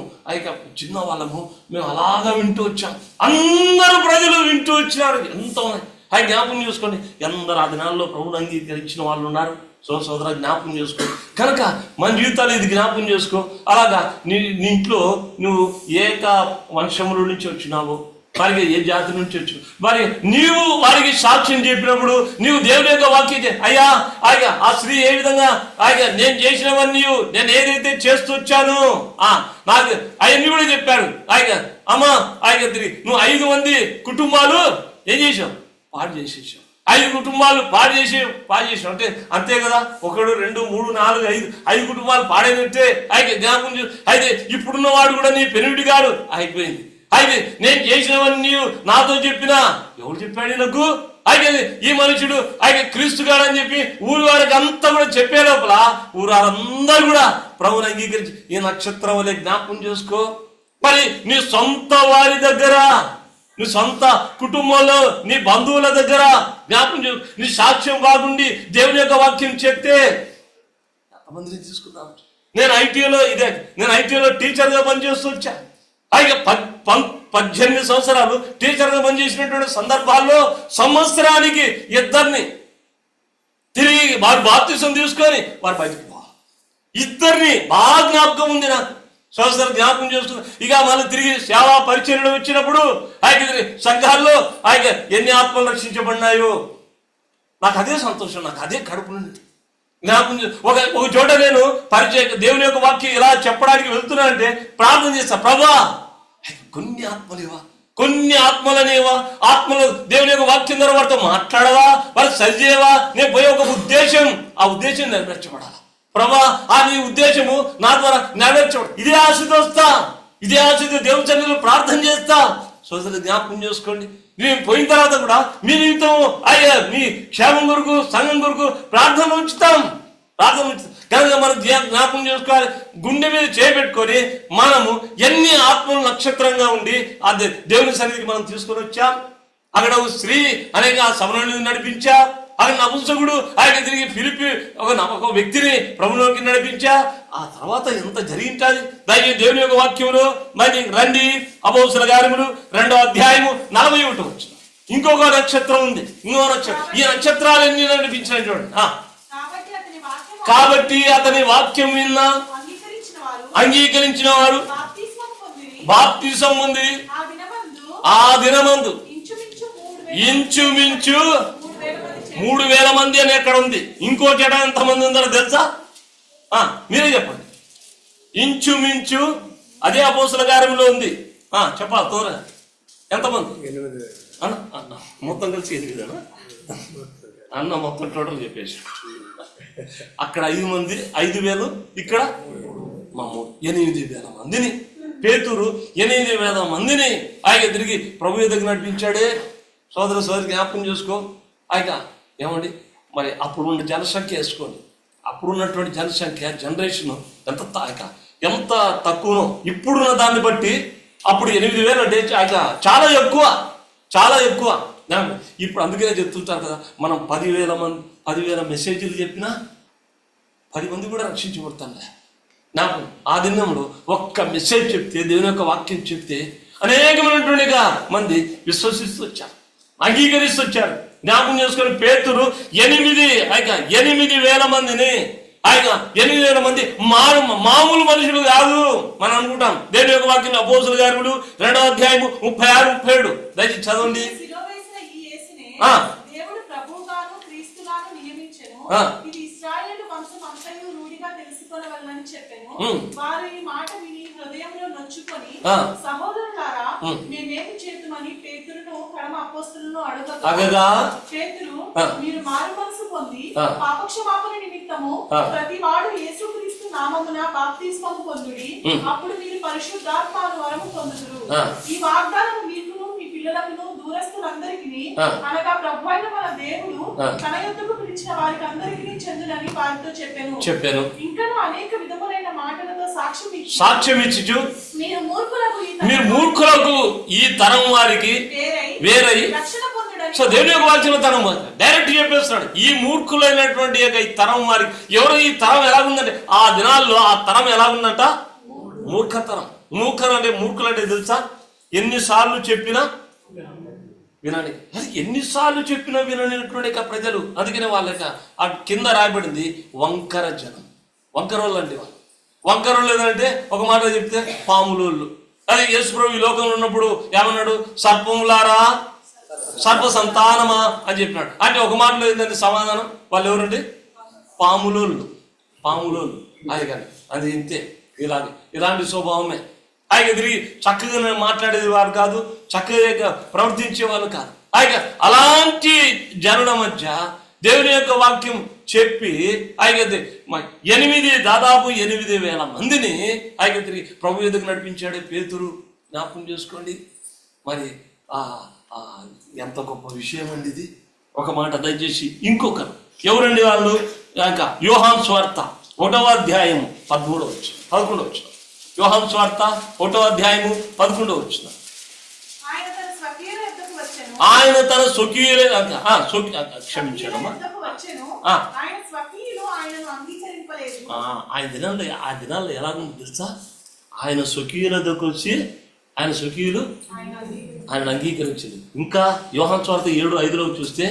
A: చిన్న వాళ్ళము, మేము అలాగా వింటూ వచ్చాం. అందరూ ప్రజలు వింటూ వచ్చినారు. ఎంతో అవి జ్ఞాపకం చేసుకోండి. ఎందరు ఆ దినాల్లో ప్రభువుని అంగీకరించిన వాళ్ళు ఉన్నారు. సోదర జ్ఞాపకం చేసుకో. కనుక మన జీవితాలు ఇది జ్ఞాపకం చేసుకో. అలాగా నీ ఇంట్లో నువ్వు ఏక వంశముల నుంచి వచ్చినావు, వారికి ఏ జాతి నుంచి వచ్చు, మరి నీవు వారికి సాక్ష్యం చెప్పినప్పుడు నీవు దేవుని యొక్క వాక్యం అయ్యా అయ్యా ఆ స్త్రీ ఏ విధంగా అయ్యా నేను చేసినవన్నీ నేను ఏదైతే చేస్తూ వచ్చాను నాకు అవన్నీ కూడా చెప్పాడు. అయ్యా అమ్మా అయ్యా నువ్వు 5 మంది కుటుంబాలు ఏం చేసావు? పాడు చేసేసావు. 5 కుటుంబాలు పాడు చేసావు అంటే అంతే కదా. 1 2 3 4 5 కుటుంబాలు పాడైనట్టే. అయితే జ్ఞాపకం అయితే ఇప్పుడున్న వాడు కూడా నీ పెనుడి గారు అయిపోయింది. అయితే నేను చేసినవన్నీ నాతో చెప్పినా ఎవరు చెప్పాడు నాకు? అయితే ఈ మనుషుడు అయితే క్రీస్తు గారు అని చెప్పి ఊరి వారికి అంతా కూడా చెప్పే లోపల ఊరారందరూ కూడా ప్రభువుని అంగీకరించి ఈ నక్షత్రం వలె జ్ఞాపకం చేసుకో. మరి నీ సొంత వారి దగ్గర, నీ సొంత కుటుంబంలో, నీ బంధువుల దగ్గర జ్ఞాపకం చేసు. నీ సాక్ష్యం బాగుండి దేవుని యొక్క వాక్యం చెప్తే ఎంతమందిని తీసుకున్నాను. నేను ఐటీలో టీచర్గా పనిచేస్తూ వచ్చా. అయితే 18 సంవత్సరాలు టీచర్గా పనిచేసినటువంటి సందర్భాల్లో సంవత్సరానికి 2 తిరిగి వారు బాప్తిసం తీసుకొని వారు బయటకు పోవాలి. 2 బాగా జ్ఞాపకం ఉంది నాకు. సంవత్సరం జ్ఞాపకం చేస్తుంది. ఇక మళ్ళీ తిరిగి సేవా పరిచర్యలు వచ్చినప్పుడు అయితే సంఘాల్లో అయితే ఎన్ని ఆత్మలు రక్షించబడినాయో నాకు అదే సంతోషం, నాకు అదే కడుపు నుండి జ్ఞాపకం. ఒక చోట నేను దేవుని యొక్క వాక్యం ఇలా చెప్పడానికి వెళ్తున్నా అంటే ప్రార్థన చేస్తా, ప్రభా కొన్ని ఆత్మలేవా, కొన్ని ఆత్మలనేవా, ఆత్మలు దేవుని యొక్క వాక్యం ద్వారా వారితో మాట్లాడవా, వారు సరిచేయవా. నేను పోయే ఒక ఉద్దేశం, ఆ ఉద్దేశం నెరవేర్చబడాలి. ప్రభా నీ ఉద్దేశము నా ద్వారా నెరవేర్చబడు. ఇదే ఆశతో వస్తా, ఇదే ఆశతో దేవుని సన్నిధిలో ప్రార్థన చేస్తా. సోదరులు జ్ఞాపకం చేసుకోండి. మేము పోయిన తర్వాత కూడా మీ నిమిత్తం అయ్యా మీ క్షేమం కొరకు సంఘం కొరకు ప్రార్థన ఉంచుతాం. కనుక మనం జ్ఞాపకం చేసుకోవాలి. గుండె మీద చేపెట్టుకొని మనము ఎన్ని ఆత్మలు నక్షత్రంగా ఉండి అది దేవుని సన్నిధికి మనం తీసుకొని వచ్చాం. అక్కడ ఒక స్త్రీ అనేక సభలను నడిపించా. అక్కడ నపుంసకుడు ఆయన తిరిగి ఫిలిపి ఒక వ్యక్తిని ప్రభులోకి నడిపించా. ఆ తర్వాత ఎంత జరిగించాలి. దయచేసి దేవుని యొక్క వాక్యములు మరి రండి. అపోస్తలుల కార్యములు 2వ అధ్యాయము 41 వచ్చిన ఇంకొక నక్షత్రం ఉంది. ఇంకో నక్షత్రం. ఈ నక్షత్రాలు ఎన్ని నడిపించినాయి చూడండి. కాబట్టి అతని వాక్యం విన్నా అంగీకరించిన వారు బాప్తిసం పొంది ఆ దినమందు ఇంచుమించు 3000 మంది అని ఎక్కడ ఉంది. ఇంకో చెడ ఎంతమంది ఉందో తెలుసా? మీరే చెప్పండి. ఇంచుమించు అదే అపోస్తలుల కార్యములో ఉంది. చెప్పాలి తోర ఎంతమంది? అన్న మొత్తం కలిసి 8 అన్న మొత్తం టోటల్ చెప్పేసి అక్కడ 5 మంది 5,000, ఇక్కడ 8,000 మందిని, పేతురు 8,000 మందిని ఆయన తిరిగి ప్రభు దగ్గర నడిపించాడే. సోదరి జ్ఞాపకం చేసుకో. ఆయన ఏమండి మరి అప్పుడు ఉన్న జనసంఖ్య వేసుకోండి. అప్పుడున్నటువంటి జనసంఖ్య జనరేషన్ ఎంత తక్కువనో ఇప్పుడున్న దాన్ని బట్టి అప్పుడు 8,000 అంటే చాలా ఎక్కువ. ఇప్పుడు అందుకనే చెప్తుంటారు కదా, మనం 10,000 మెసేజ్లు చెప్పినా 10 మంది కూడా రక్షించబడుతుండే. నాకు ఆ దినంలో ఒక్క మెసేజ్ చెప్తే, దేవుని యొక్క వాక్యం చెప్తే అనేకమైనటువంటి మంది విశ్వసిస్తూ వచ్చారు, అంగీకరిస్తూ వచ్చారు. జ్ఞాపకం చేసుకుని పేతురు 8,000 మందిని 8,000 మంది మామూలు మనుషులు కాదు మనం అనుకుంటాం. దేవుని యొక్క వాక్యం అపోస్తలుల కార్యములు 2వ అధ్యాయము 36, 37 దయచేసి చదవండి.
C: దేవుడు ప్రభువుగాను క్రీస్తుగాను నియమించెను. ఇది ఇశ్రాయేలు వంశమంతయు రూఢిగా తెలుసుకొనవలెనని చెప్పెను. వారు ఈ మాట విని హృదయంలో నొచ్చుకొని, సహోదరులారా మేమేమి చేతుమని పేతురును కడమ అపోస్తలులను అడగగా, పేతురు మీరు మారు మనసు పొంది పాపక్షమాపణ నిమిత్తము ప్రతి వాడు యేసుక్రీస్తు నామమున బాప్తిస్మము పొందుడి, అప్పుడు మీరు పరిశుద్ధాత్మ వరము పొందుదురు. ఈ వాగ్దానం మీకును మీ పిల్లలకు దూరస్తులందరికీ అనగా ప్రభువైన మన దేవుడు తన యొద్దకు పిలిచిన వారికి అందరికీ చెందునని వారితో చెప్పాను. ఇంకా అనేక విధములైన మాటలతో సాక్ష్యం ఇచ్చి మీరు మూర్ఖులకు ఈ తరం వారికి వేరై రక్షణ పొందుడని. సో దేవుని యొక్క వాక్యం తరం డైరెక్ట్ చెప్పేస్తున్నాడు. ఈ మూర్ఖులైనటువంటి ఈ తరం వారికి ఎవరు ఈ తరం ఎలాగుందంటే ఆ దినాల్లో ఆ తరం ఎలాగుందంట? మూర్ఖతరం. మూర్ఖులు అంటే తెలుసా? ఎన్నిసార్లు చెప్పినా
A: వినండి. అది ఎన్నిసార్లు చెప్పినా విననటువంటి ప్రజలు. అందుకనే వాళ్ళకి ఆ కింద రాయబడింది వంకర జనం. వంకరోళ్ళు అంటే వాళ్ళు. వంకరోళ్ళు ఏదంటే ఒక మాట చెప్తే పాములోళ్ళు. అది యేసుప్రభు ఈ లోకంలో ఉన్నప్పుడు ఏమన్నాడు? సర్పములారా, సర్ప సంతానమా అని చెప్పినాడు. అంటే ఒక మాటలో ఏంటంటే సమాధానం, వాళ్ళు ఎవరండి? పాములోళ్ళు. పాములోళ్ళు. అది కానీ అది ఇంతే. ఇలాంటి స్వభావమే. ఆయన తిరిగి చక్కగా మాట్లాడేది వారు కాదు, చక్కగా ప్రవర్తించే వాళ్ళు కాదు. ఆయన అలాంటి జనుల మధ్య దేవుని యొక్క వాక్యం చెప్పి ఆయన దాదాపు 8,000 మందిని ఆయన తిరిగి ప్రభు ఎదుగు నడిపించాడు పేతురు. జ్ఞాపకం చేసుకోండి. మరి ఎంత గొప్ప విషయం అండి ఇది. ఒక మాట దయచేసి ఇంకొకరు ఎవరండి వాళ్ళు? ఇంకా యోహాను సువార్త 1వ అధ్యాయము 11వ వచనం 11వ వచనం. యోహాను సువార్త 1వ అధ్యాయము 11వ వచనం. ఆయన తన స్వకీయులే క్షమించాడమ్మా. ఆ దినాల్లో ఎలా ఉంది తెలుసా? ఆయన స్వకీయుల దగ్గరకు వచ్చి ఆయన స్వకీయులు ఆయన అంగీకరించింది. ఇంకా యోహాను సువార్త 7:5లో చూస్తే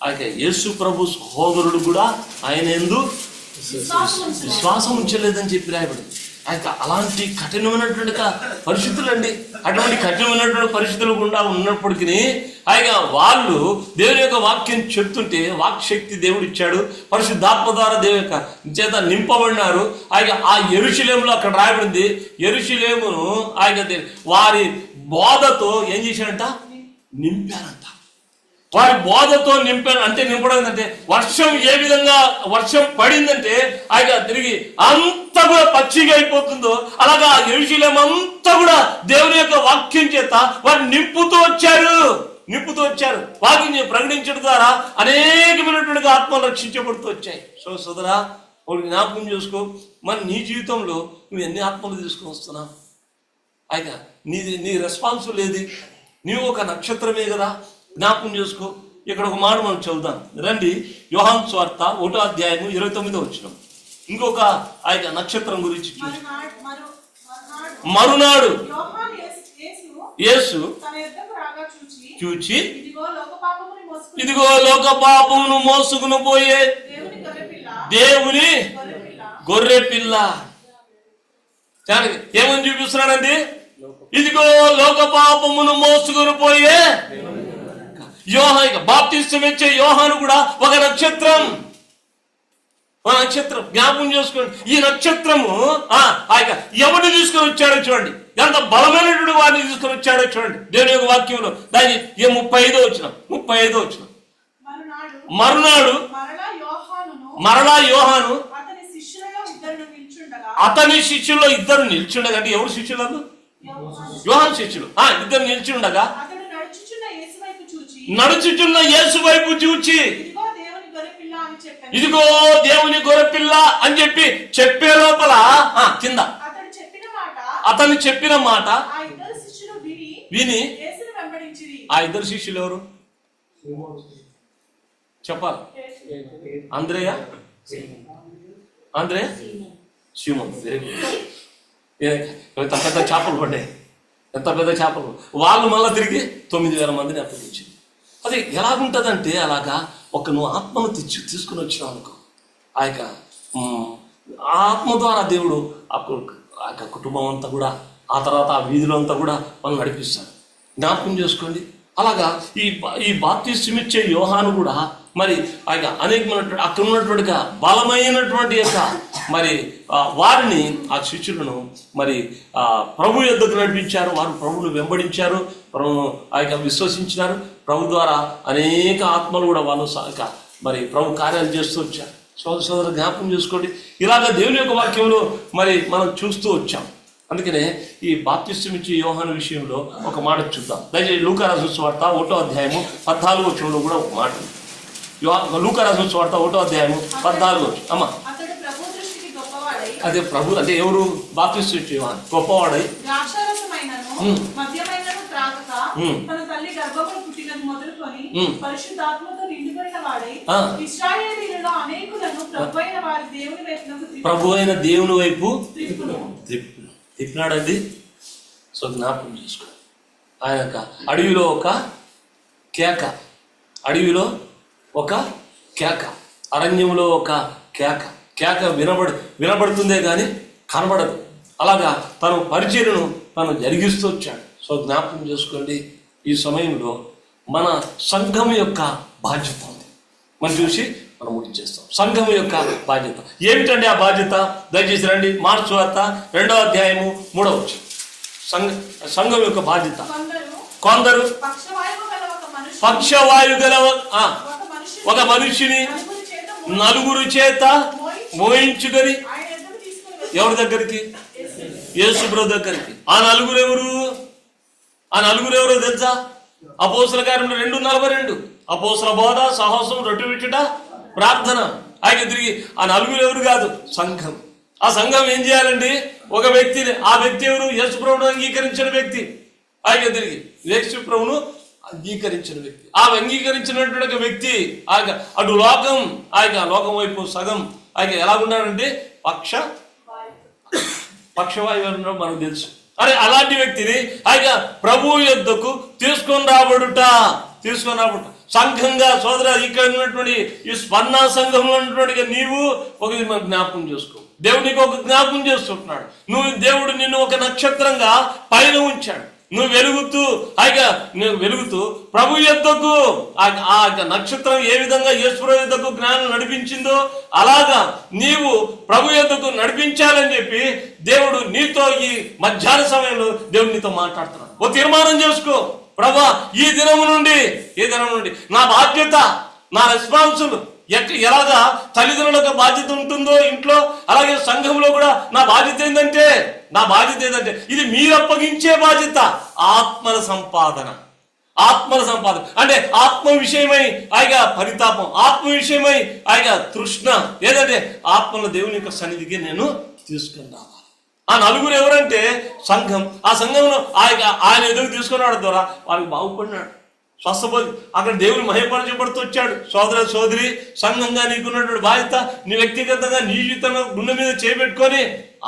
A: ఆయన యేసు ప్రభు సహోదరుడు కూడా ఆయన యందు విశ్వాసం ఉంచలేదని చెప్పి రాయబడింది. ఆయన అలాంటి కఠినమైనటువంటి పరిస్థితులు అండి. అటువంటి కఠినమైనటువంటి పరిస్థితులు గుండా ఉన్నప్పటికీ ఆయన వాళ్ళు దేవుని యొక్క వాక్యం చెప్తుంటే వాక్శక్తి దేవుడు ఇచ్చాడు. పరిశుద్ధాత్మ ద్వారా దేవుని యొక్క చేత నింపబడినారు. ఆయన ఆ యెరూషలేములో అక్కడ రాయబడింది. యెరూషలేమును ఆయన వారి బోధతో ఏం చేశాడంట? నింపారంట. వారి బోధతో నింపారు. అంటే నింపడం అంటే వర్షం ఏ విధంగా వర్షం పడిందంటే ఆయన తిరిగి అంతా కూడా పచ్చిగా అయిపోతుందో అలాగా యెరూషలేము అంతా కూడా దేవుని యొక్క వాక్యం చేత వారు నింపుతూ వచ్చారు. వాక్యం ప్రకటించడం ద్వారా అనేకమైనటువంటి ఆత్మలు రక్షించబడుతూ వచ్చాయి. సో సోదరా, ఒకటి జ్ఞాపకం చేసుకో. మరి నీ జీవితంలో నువ్వు ఎన్ని ఆత్మలు తీసుకుని వస్తున్నావు? ఆయన నీ రెస్పాన్స్ లేదు. నీవు ఒక నక్షత్రమే కదా. జ్ఞాపకం చేసుకో. ఇక్కడ ఒక మాట మనం చదువుతాం రండి. యోహాను సువార్త 1వ అధ్యాయము 29వ వచనం. ఇంకొక ఆయన నక్షత్రం గురించి చూసి మరునాడు యేసు చూచి ఇదిగో లోక పాపమును మోసుకుని పోయే దేవుని గొర్రె పిల్ల. ఏమని చూపిస్తున్నాడండి? ఇదిగో లోక పాపమును మోసుకుని పోయే బాప్తిస్తం ఇచ్చే యోహాను కూడా ఒక నక్షత్రం. జ్ఞాపకం చేసుకోండి. ఈ నక్షత్రము ఆయన ఎవరిని తీసుకొని వచ్చాడో చూడండి. ఎంత బలమైనటువంటి వారిని తీసుకొని వచ్చాడో చూడండి. దేవుని యొక్క వాక్యంలో దాని 35వ వచనం. మరునాడు మరలా యోహాను అతని శిష్యుల్లో ఇద్దరు నిల్చుండగా. అంటే ఎవరు శిష్యులు? యోహాను శిష్యులు. ఇద్దరు నిల్చుండగా నడుచుచున్న యేసు వైపు చూచి ఇదిగో దేవుని గొర్రెపిల్ల అని చెప్పి చెప్పే లోపల కింద అతను చెప్పిన మాట విని ఆ ఇద్దరు శిష్యులు ఎవరు చెప్పాలి? ఆంద్రేయ సీమోన్. ఎంత పెద్ద చేపలు పడ్డాయి. వాళ్ళు మళ్ళీ తిరిగి 9,000 మందిని అప్పగించింది. అది ఎలాగుంటుందంటే అలాగా ఒక నువ్వు ఆత్మను తీసుకుని వచ్చినావు అనుకో. ఆ ఆత్మ ద్వారా దేవుడు ఆ కుటుంబం అంతా కూడా ఆ తర్వాత ఆ వీధిలో అంతా కూడా మనం నడిపిస్తాడు. జ్ఞాపకం చేసుకోండి. అలాగా ఈ బాప్తిస్మం ఇచ్చే యోహాను కూడా మరి ఆయన అనేకమైనటువంటి అక్కడ ఉన్నటువంటి బలమైనటువంటి యొక్క మరి వారిని ఆ శిష్యులను మరి ప్రభు యొద్దకు నడిపించారు. వారు ప్రభువును వెంబడించారు, ప్రభువును ఆయన విశ్వసించినారు. ప్రభు ద్వారా అనేక ఆత్మలు కూడా వాళ్ళు మరి ప్రభు కార్యాలు చేస్తూ వచ్చారు. సోదరు జ్ఞాపకం చేసుకోండి. ఇలాగ దేవుని యొక్క వాక్యంలో మరి మనం చూస్తూ వచ్చాం. అందుకనే ఈ బాప్తిస్మం ఇచ్చే యోహాను విషయంలో ఒక మాట చూద్దాం. దయచేసి లూకా రాసిన సువార్త 1వ అధ్యాయము 14వ వచనంలో కూడా ఒక మాట. లూకా రాసిన సువార్త 1వ అధ్యాయము 14వ వచనం. అమ్మా, అదే ప్రభు అంటే ఎవరు? బాప్తిస్మం ఇచ్చే యోహాను గొప్పవాడై ప్రభు అయిన దేవుని వైపు తిప్పినాడండి. సో జ్ఞాపకం చేసుకో. ఆయన అడవిలో ఒక కేక, అడవిలో ఒక కేక, అరణ్యంలో ఒక కేక. కేక వినబడుతుందే కానీ కనబడదు. అలాగా తన పరిచర్యను తను జరిగిస్తూ వచ్చాడు. సో జ్ఞాపకం చేసుకోండి, ఈ సమయంలో మన సంఘం యొక్క బాధ్యత ఉంది. మనం చూసి మనం ముగించేస్తాం. సంఘం యొక్క బాధ్యత ఏమిటండి? ఆ బాధ్యత దయచేసి రండి, మార్క్స్ వార్త 2వ అధ్యాయము 3వ వచనం. సంఘం యొక్క బాధ్యత. కొందరు పక్షవాయు గల ఒక మనిషిని నలుగురు చేత మోయించుకొని ఎవరి దగ్గరికి? యేసు ప్రభు దగ్గరికి. ఆ నలుగురు ఎవరో తెలుసా? అపోస్తల కార్యములు 2:42. అపోస్తల బోధ, సాహసం, రొట్టె విచ్చుట, ప్రార్థన. ఆయన తిరిగి ఆ నలుగురు ఎవరు కాదు, సంఘం. ఆ సంఘం ఏం చేయాలండి? ఒక వ్యక్తిని, ఆ వ్యక్తి ఎవరు? యేసు ప్రభువును అంగీకరించిన వ్యక్తి. ఆయన తిరిగి యేసు ప్రభువును అంగీకరించిన వ్యక్తి. ఆ అంగీకరించినటువంటి వ్యక్తి ఆయన అటు లోకం వైపు సగం ఆయన ఎలా ఉన్నాడంటే పక్షవాయువు ఉన్నాడు మనకు తెలుసు. అరే అలాంటి వ్యక్తిని ఆయన ప్రభువు యొద్దకు తీసుకొని రాబడుట. సంఘంగా సోదర, ఇక్కడ ఉన్నటువంటి ఈ స్పందన సంఘంలో ఉన్నటువంటి నీవు ఒక జ్ఞాపకం చేసుకో. దేవుడు నీకు ఒక జ్ఞాపకం చేస్తుంటున్నాడు. దేవుడు నిన్ను ఒక నక్షత్రంగా పైన ఉంచాడు. నువ్వు వెలుగుతూ ప్రభు యొద్దకు, ఆ నక్షత్రం ఏ విధంగా యేసు ప్రభు యొద్దకు జ్ఞానం నడిపించిందో అలాగా నీవు ప్రభు యొద్దకు నడిపించాలని చెప్పి దేవుడు నీతో ఈ మధ్యాహ్న సమయంలో దేవుడు నీతో మాట్లాడుతున్నాడు. ఓ తీర్మానం చేసుకో, ప్రభా ఈ దినం నుండి నా బాధ్యత, నా రెస్పాన్సిబుల్ ఎలాగా తల్లిదండ్రులకు బాధ్యత ఉంటుందో ఇంట్లో, అలాగే సంఘంలో కూడా నా బాధ్యత ఏంటంటే ఇది మీరు అప్పగించే బాధ్యత. ఆత్మల సంపాదన అంటే ఆత్మ విషయమై ఆయా పరితాపం, ఆత్మ విషయమై ఆయా తృష్ణ, ఏదంటే ఆత్మల దేవుని యొక్క సన్నిధికి నేను తీసుకుని రావాలి. ఆ నలుగురు ఎవరంటే సంఘం. ఆ సంఘంలో ఆయన ఎదురు తీసుకుని రావడం ద్వారా వారికి బాగుపడినాడు, స్వస్థపడి అక్కడ దేవుని మహిమపరచబడుతూ వచ్చాడు. సోదర సోదరి, సంఘంగా నీకున్నటువంటి బాధ్యత, నీ వ్యక్తిగతంగా నీ జీవితంలో గుండె మీద చేపెట్టుకొని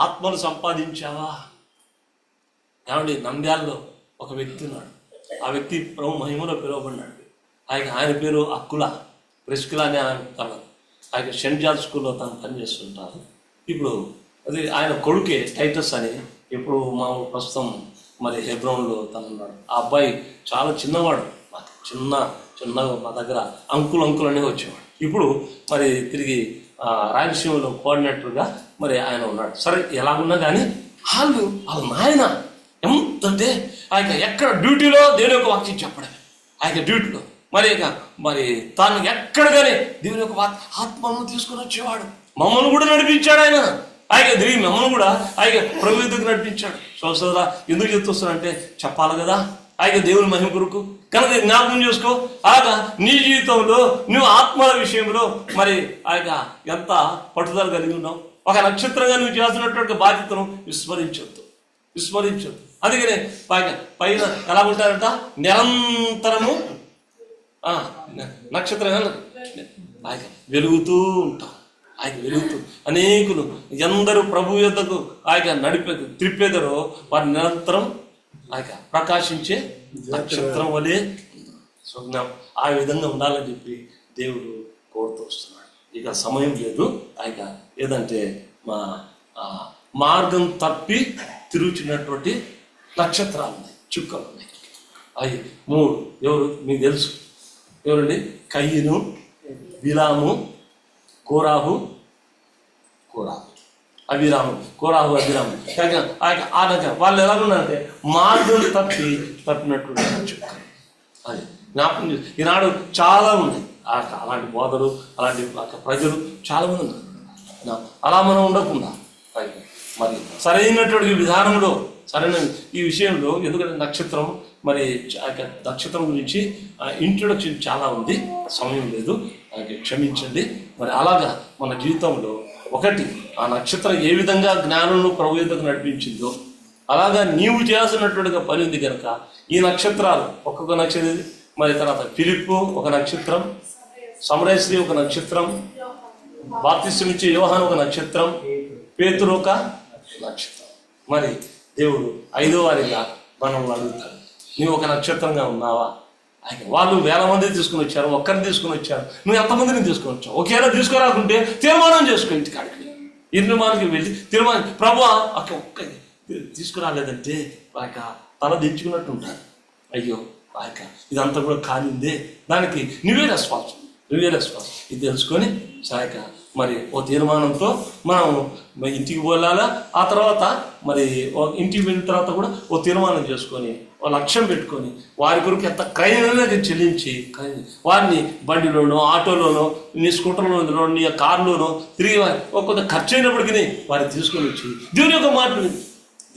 A: ఆత్మను సంపాదించావా? ఏమండి, నంద్యాలలో ఒక వ్యక్తి ఉన్నాడు. ఆ వ్యక్తి ప్రభు మహిమలో పిలువబడినాడు. ఆయన పేరు ప్రెస్కిలా అని ఆయన సెంట్ జార్జ్ స్కూల్లో తను పనిచేస్తుంటారు. ఇప్పుడు అది ఆయన కొడుకే టైటస్ అని. ఇప్పుడు మా ప్రస్తుతం మరి హెబ్రోన్లో తను ఉన్నాడు. ఆ అబ్బాయి చాలా చిన్నవాడు, చిన్నగా మా దగ్గర అంకుల్ అని వచ్చేవాడు. ఇప్పుడు మరి తిరిగి రాయలసీమలో కోఆర్డినేటర్గా మరి ఆయన ఉన్నాడు. సరే, ఎలాగున్నా కానీ వాళ్ళ నాయన ఎంతంటే ఆయన ఎక్కడ డ్యూటీలో దేవుని యొక్క వాక్యం చెప్పడమే. ఆయన డ్యూటీలో మరి తాను ఎక్కడ కానీ దేవుని యొక్క ఆత్మను తీసుకుని వచ్చేవాడు. మమ్మల్ని కూడా నడిపించాడు ఆయన తిరిగి మమ్మల్ని కూడా ప్రభు దగ్గర నడిపించాడు. సోదరా, ఎందుకు చెప్తున్నానంటే చెప్పాలి కదా, దేవుని మహిమ కొరకు. కనుక జ్ఞాపకం చేసుకో, అలాగా నీ జీవితంలో నువ్వు ఆత్మల విషయంలో మరి ఎంత పట్టుదల కలిగి ఉన్నావు. ఒక నక్షత్రంగా నువ్వు చేస్తున్నటువంటి బాధ్యతను విస్మరించొద్దు. అందుకనే పైన ఎలా ఉంటారంట, నిరంతరము నక్షత్రంగా వెలుగుతూ ఉంటాం. వెలుగుతూ అనేకులు ఎందరూ ప్రభు యొద్దకు త్రిప్పేదరో వారి నిరంతరం ప్రకాశించే నక్షత్రం వలె ఆ విధంగా ఉండాలని చెప్పి దేవుడు కోరుతూ వస్తున్నాడు. ఇక సమయం లేదు. ఏదంటే మార్గం తప్పి తిరుగుతున్నటువంటి నక్షత్రాలు ఉన్నాయి, చుక్కలు ఉన్నాయి. అవి 3 ఎవరు మీకు తెలుసు. ఎవరండి? కయ్యను, బిలాము, కోరాహు అభిరాము. వాళ్ళు ఎలా ఉన్నారంటే మార్గం తప్పినటువంటి చుక్కలు. అది జ్ఞాపకం చేసి ఈనాడు చాలా ఉన్నాయి అలాంటి బోధలు, అలాంటి ప్రజలు చాలా మంది ఉన్నారు. అలా మనం ఉండకుండా మరి సరైనటువంటి విధానంలో, సరైన ఈ విషయంలో, ఎందుకంటే నక్షత్రం గురించి ఇంట్రొడక్షన్ చాలా ఉంది, సమయం లేదు, క్షమించండి. మరి అలాగా మన జీవితంలో ఒకటి ఆ నక్షత్రం ఏ విధంగా జ్ఞానంలో ప్రభు యొద్దకు నడిపించిందో అలాగా నీవు చేస్తున్నట్టుగా పని ఉంది కనుక ఈ నక్షత్రాలు ఒక్కొక్క నక్షత్రం, మరి తర్వాత ఫిలిప్పు ఒక నక్షత్రం, సమరశ్రీ ఒక నక్షత్రం, బాప్తిస్మం ఇచ్చే యోహాను ఒక నక్షత్రం, పేతురు ఒక నక్షత్రం. మరి దేవుడు 5వ వారిగా మనల్ని అడుగుతాడు, నీవు ఒక నక్షత్రంగా ఉన్నావా? వాళ్ళు వేల మంది తీసుకుని వచ్చారు, ఒక్కరిని తీసుకుని వచ్చారు, నువ్వు ఎంతమందిని తీసుకుని వచ్చావు? ఒకేలా తీసుకురాకుంటే తీర్మానం చేసుకో, ఇంటికాడికి తీర్మానానికి వెళ్ళి తీర్మానం, ప్రభు ఒక్క తీసుకురాలేదంటే తల దించుకున్నట్టు ఉంటారు. అయ్యో ఇదంతా కూడా కానిందే, దానికి నువ్వే రెస్పాన్స్ ఇది తెలుసుకొని సాయక మరి ఓ తీర్మానంతో మనం ఇంటికి వెళ్ళాలా. ఆ తర్వాత మరి ఇంటికి వెళ్ళిన తర్వాత కూడా ఓ తీర్మానం చేసుకొని ఓ లక్ష్యం పెట్టుకొని వారి కొరకు ఎంత క్రయమైనా చెల్లించి వారిని బండిలోనో, ఆటోలోనో, నీ స్కూటర్లోనో, నీ కారులోనో తిరిగి కొంత ఖర్చు అయినప్పటికీ వారిని తీసుకొని వచ్చి దేవుని యొక్క మాటలు,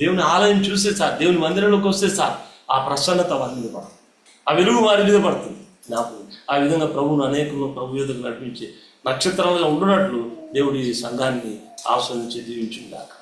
A: దేవుని ఆలయం చూస్తే సార్, దేవుని మందిరంలోకి వస్తే సార్, ఆ ప్రసన్నత వారి మీద పడుతుంది, ఆ వెలుగు వారి మీద పడుతుంది. నాకు ఆ విధంగా ప్రభువును అనేకులు ప్రభు ఎదుగు నడిపించి నక్షత్రంగా ఉండునట్లు దేవుడి సంఘాన్ని ఆస్వాదించి దీవించుగాక.